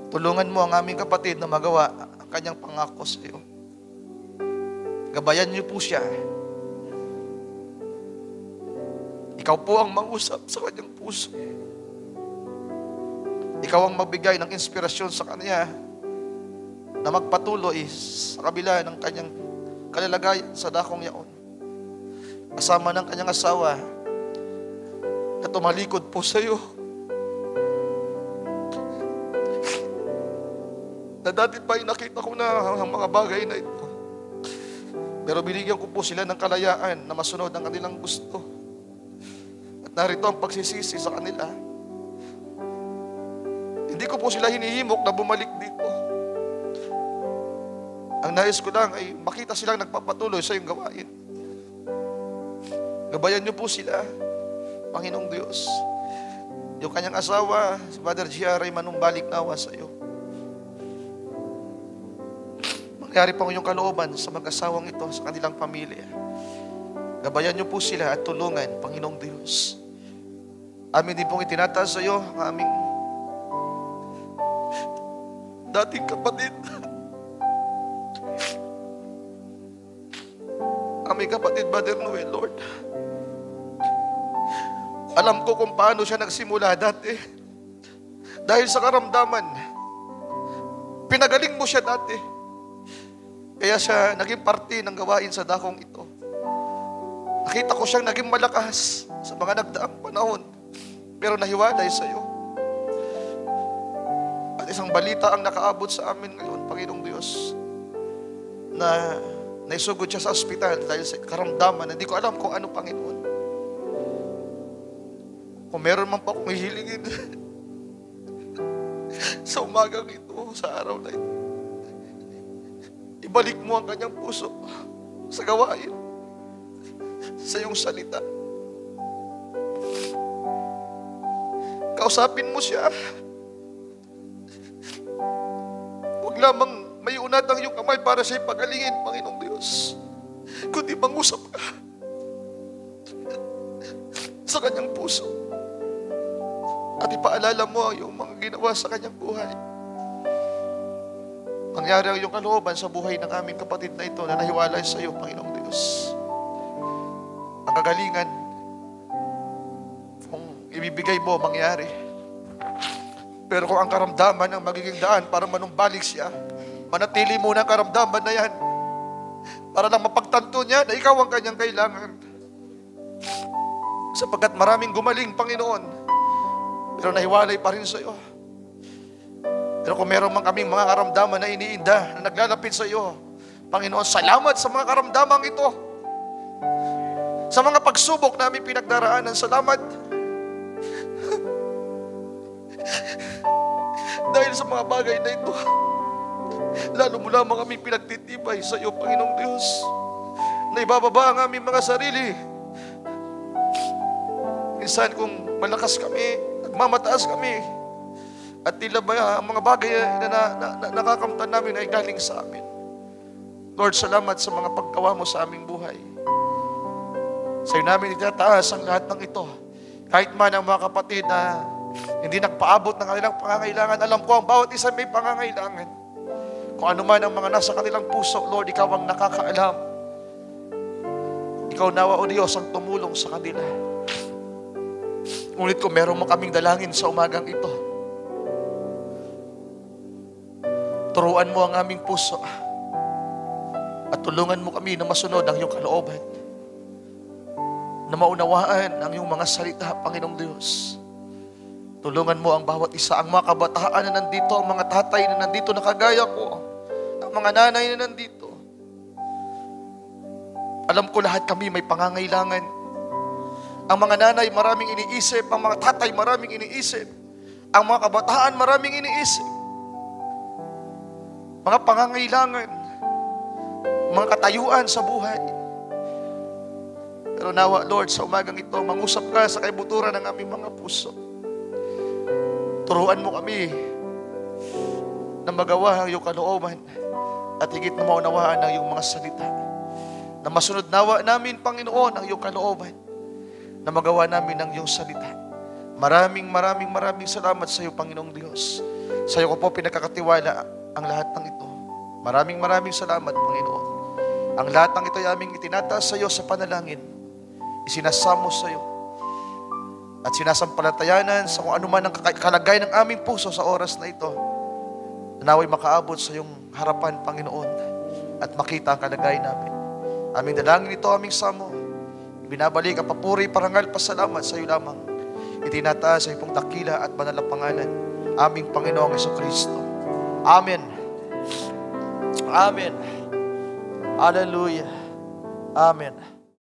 Tulungan mo ang aming kapatid na magawa ang kanyang pangako sa iyo. Gabayan niyo po siya. Ikaw po ang mangusap sa kanyang puso. Ikaw ang magbigay ng inspirasyon sa kanya na magpatuloy sa kabila ng kanyang kalalagayan sa dakong yaon. Kasama ng kanyang asawa na tumalikod po sa iyo. Na dati pa nakita ko na ang mga bagay na ito. Pero binigyan ko po sila ng kalayaan na masunod ang kanilang gusto. At narito ang pagsisisi sa kanila. Hindi ko po sila hinihimok na bumalik dito. Ang nais ko lang ay makita silang nagpapatuloy sa iyong gawain. Gabayan niyo po sila, Panginoong Diyos. Yung kanyang asawa, si Brother G.R. ay manumbalik nawa sa iyo. Mangyari po ang iyong kalooban sa mag-asawang ito, sa kanilang pamilya. Gabayan niyo po sila at tulungan, Panginoong Diyos. Amin din pong itinataas sa iyo ang aming dating kapatid. Aming kapatid, Brother Noel, Lord. Alam ko kung paano siya nagsimula dati. Dahil sa karamdaman, pinagaling mo siya dati. Kaya siya naging parte ng gawain sa dakong ito. Nakita ko siyang naging malakas sa mga nagdaang panahon, pero nahiwalay sa iyo. At isang balita ang nakaabot sa amin ngayon, Panginoong Diyos, na naisugod siya sa ospital dahil sa karamdaman. Hindi ko alam kung ano, Panginoon. Kung meron man pa akong hihilingin sa umagang ito, sa araw na ito, ibalik mo ang kanyang puso sa gawain, sa iyong salita. Kausapin mo siya. Huwag lamang may unat ang iyong kamay para siya ipagalingin, Panginoong Diyos, kundi mangusap ka sa kanyang puso at ipaalala mo ang iyong mga ginawa sa kanyang buhay. Mangyari ang iyong kalooban sa buhay ng aming kapatid na ito na nahiwalay sa iyo, Panginoong Diyos. Ang kagalingan, kung ibibigay mo, mangyari. Pero kung ang karamdaman ang magiging daan para manumbalik siya, manatili muna ang karamdaman na yan para lang mapagtanto niya na ikaw ang kanyang kailangan. Sapagkat maraming gumaling, Panginoon, pero nahiwalay pa rin sa iyo. Pero kung meron man kaming mga karamdaman na iniinda, na naglalapit sa iyo, Panginoon, salamat sa mga karamdamang ito. Sa mga pagsubok na aming pinagdaraanan, salamat. Dahil sa mga bagay na ito, lalo mo lamang kami pinagtitibay sa iyo, Panginoong Diyos, na ibababa ang aming mga sarili. Minsan kung malakas kami, nagmamataas kami, at tila ba ang mga bagay na nakakamtan namin ay galing sa amin. Lord, salamat sa mga paggawa mo sa aming buhay. Sa iyo namin itataas ang lahat ng ito. Kahit man ang mga kapatid na hindi nagpaabot ng kanilang pangangailangan, alam ko ang bawat isa may pangangailangan. Kung ano man ang mga nasa kanilang puso, Lord, ikaw ang nakakaalam. Ikaw nawa, O Diyos, ang tumulong sa kanila. Ngunit kung meron mo kaming dalangin sa umagang ito, turuan mo ang aming puso at tulungan mo kami na masunod ang iyong kalooban, na maunawaan ang iyong mga salita, Panginoong Diyos. Tulungan mo ang bawat isa, ang mga kabataan na nandito, ang mga tatay na nandito na kagaya ko, ang mga nanay na nandito. Alam ko lahat kami may pangangailangan. Ang mga nanay maraming iniisip, ang mga tatay maraming iniisip, ang mga kabataan maraming iniisip. Mga pangangailangan, mga katayuan sa buhay. Pero nawa, Lord, sa umagang ito, mangusap ka sa kaibuturan ng aming mga puso. Turuan mo kami na magawa ang iyong kalooban at higit na maunawaan ang iyong mga salita. Na masunod nawa namin, Panginoon, ang iyong kalooban, na magawa namin ang iyong salita. Maraming salamat sa iyo, Panginoong Diyos. Sa iyo ko po pinagkakatiwala ang lahat ng ito. Maraming salamat, Panginoon. Ang lahat ng ito ay aming itinataas sa iyo sa panalangin. Isinasamo sa iyo. At sinasampalatayanan sa kung ano man ang kalagay ng aming puso sa oras na ito. Nawa'y makaabot sa iyong harapan, Panginoon, at makita ang kalagay namin. Aming dalangin ito, aming samo. Binabalik ang papuri, parangal, pasalamat sa iyo lamang. Itinataas sa iyong dakila at banal na pangalan, aming Panginoong Jesucristo. Amen. Amen. Hallelujah. Amen.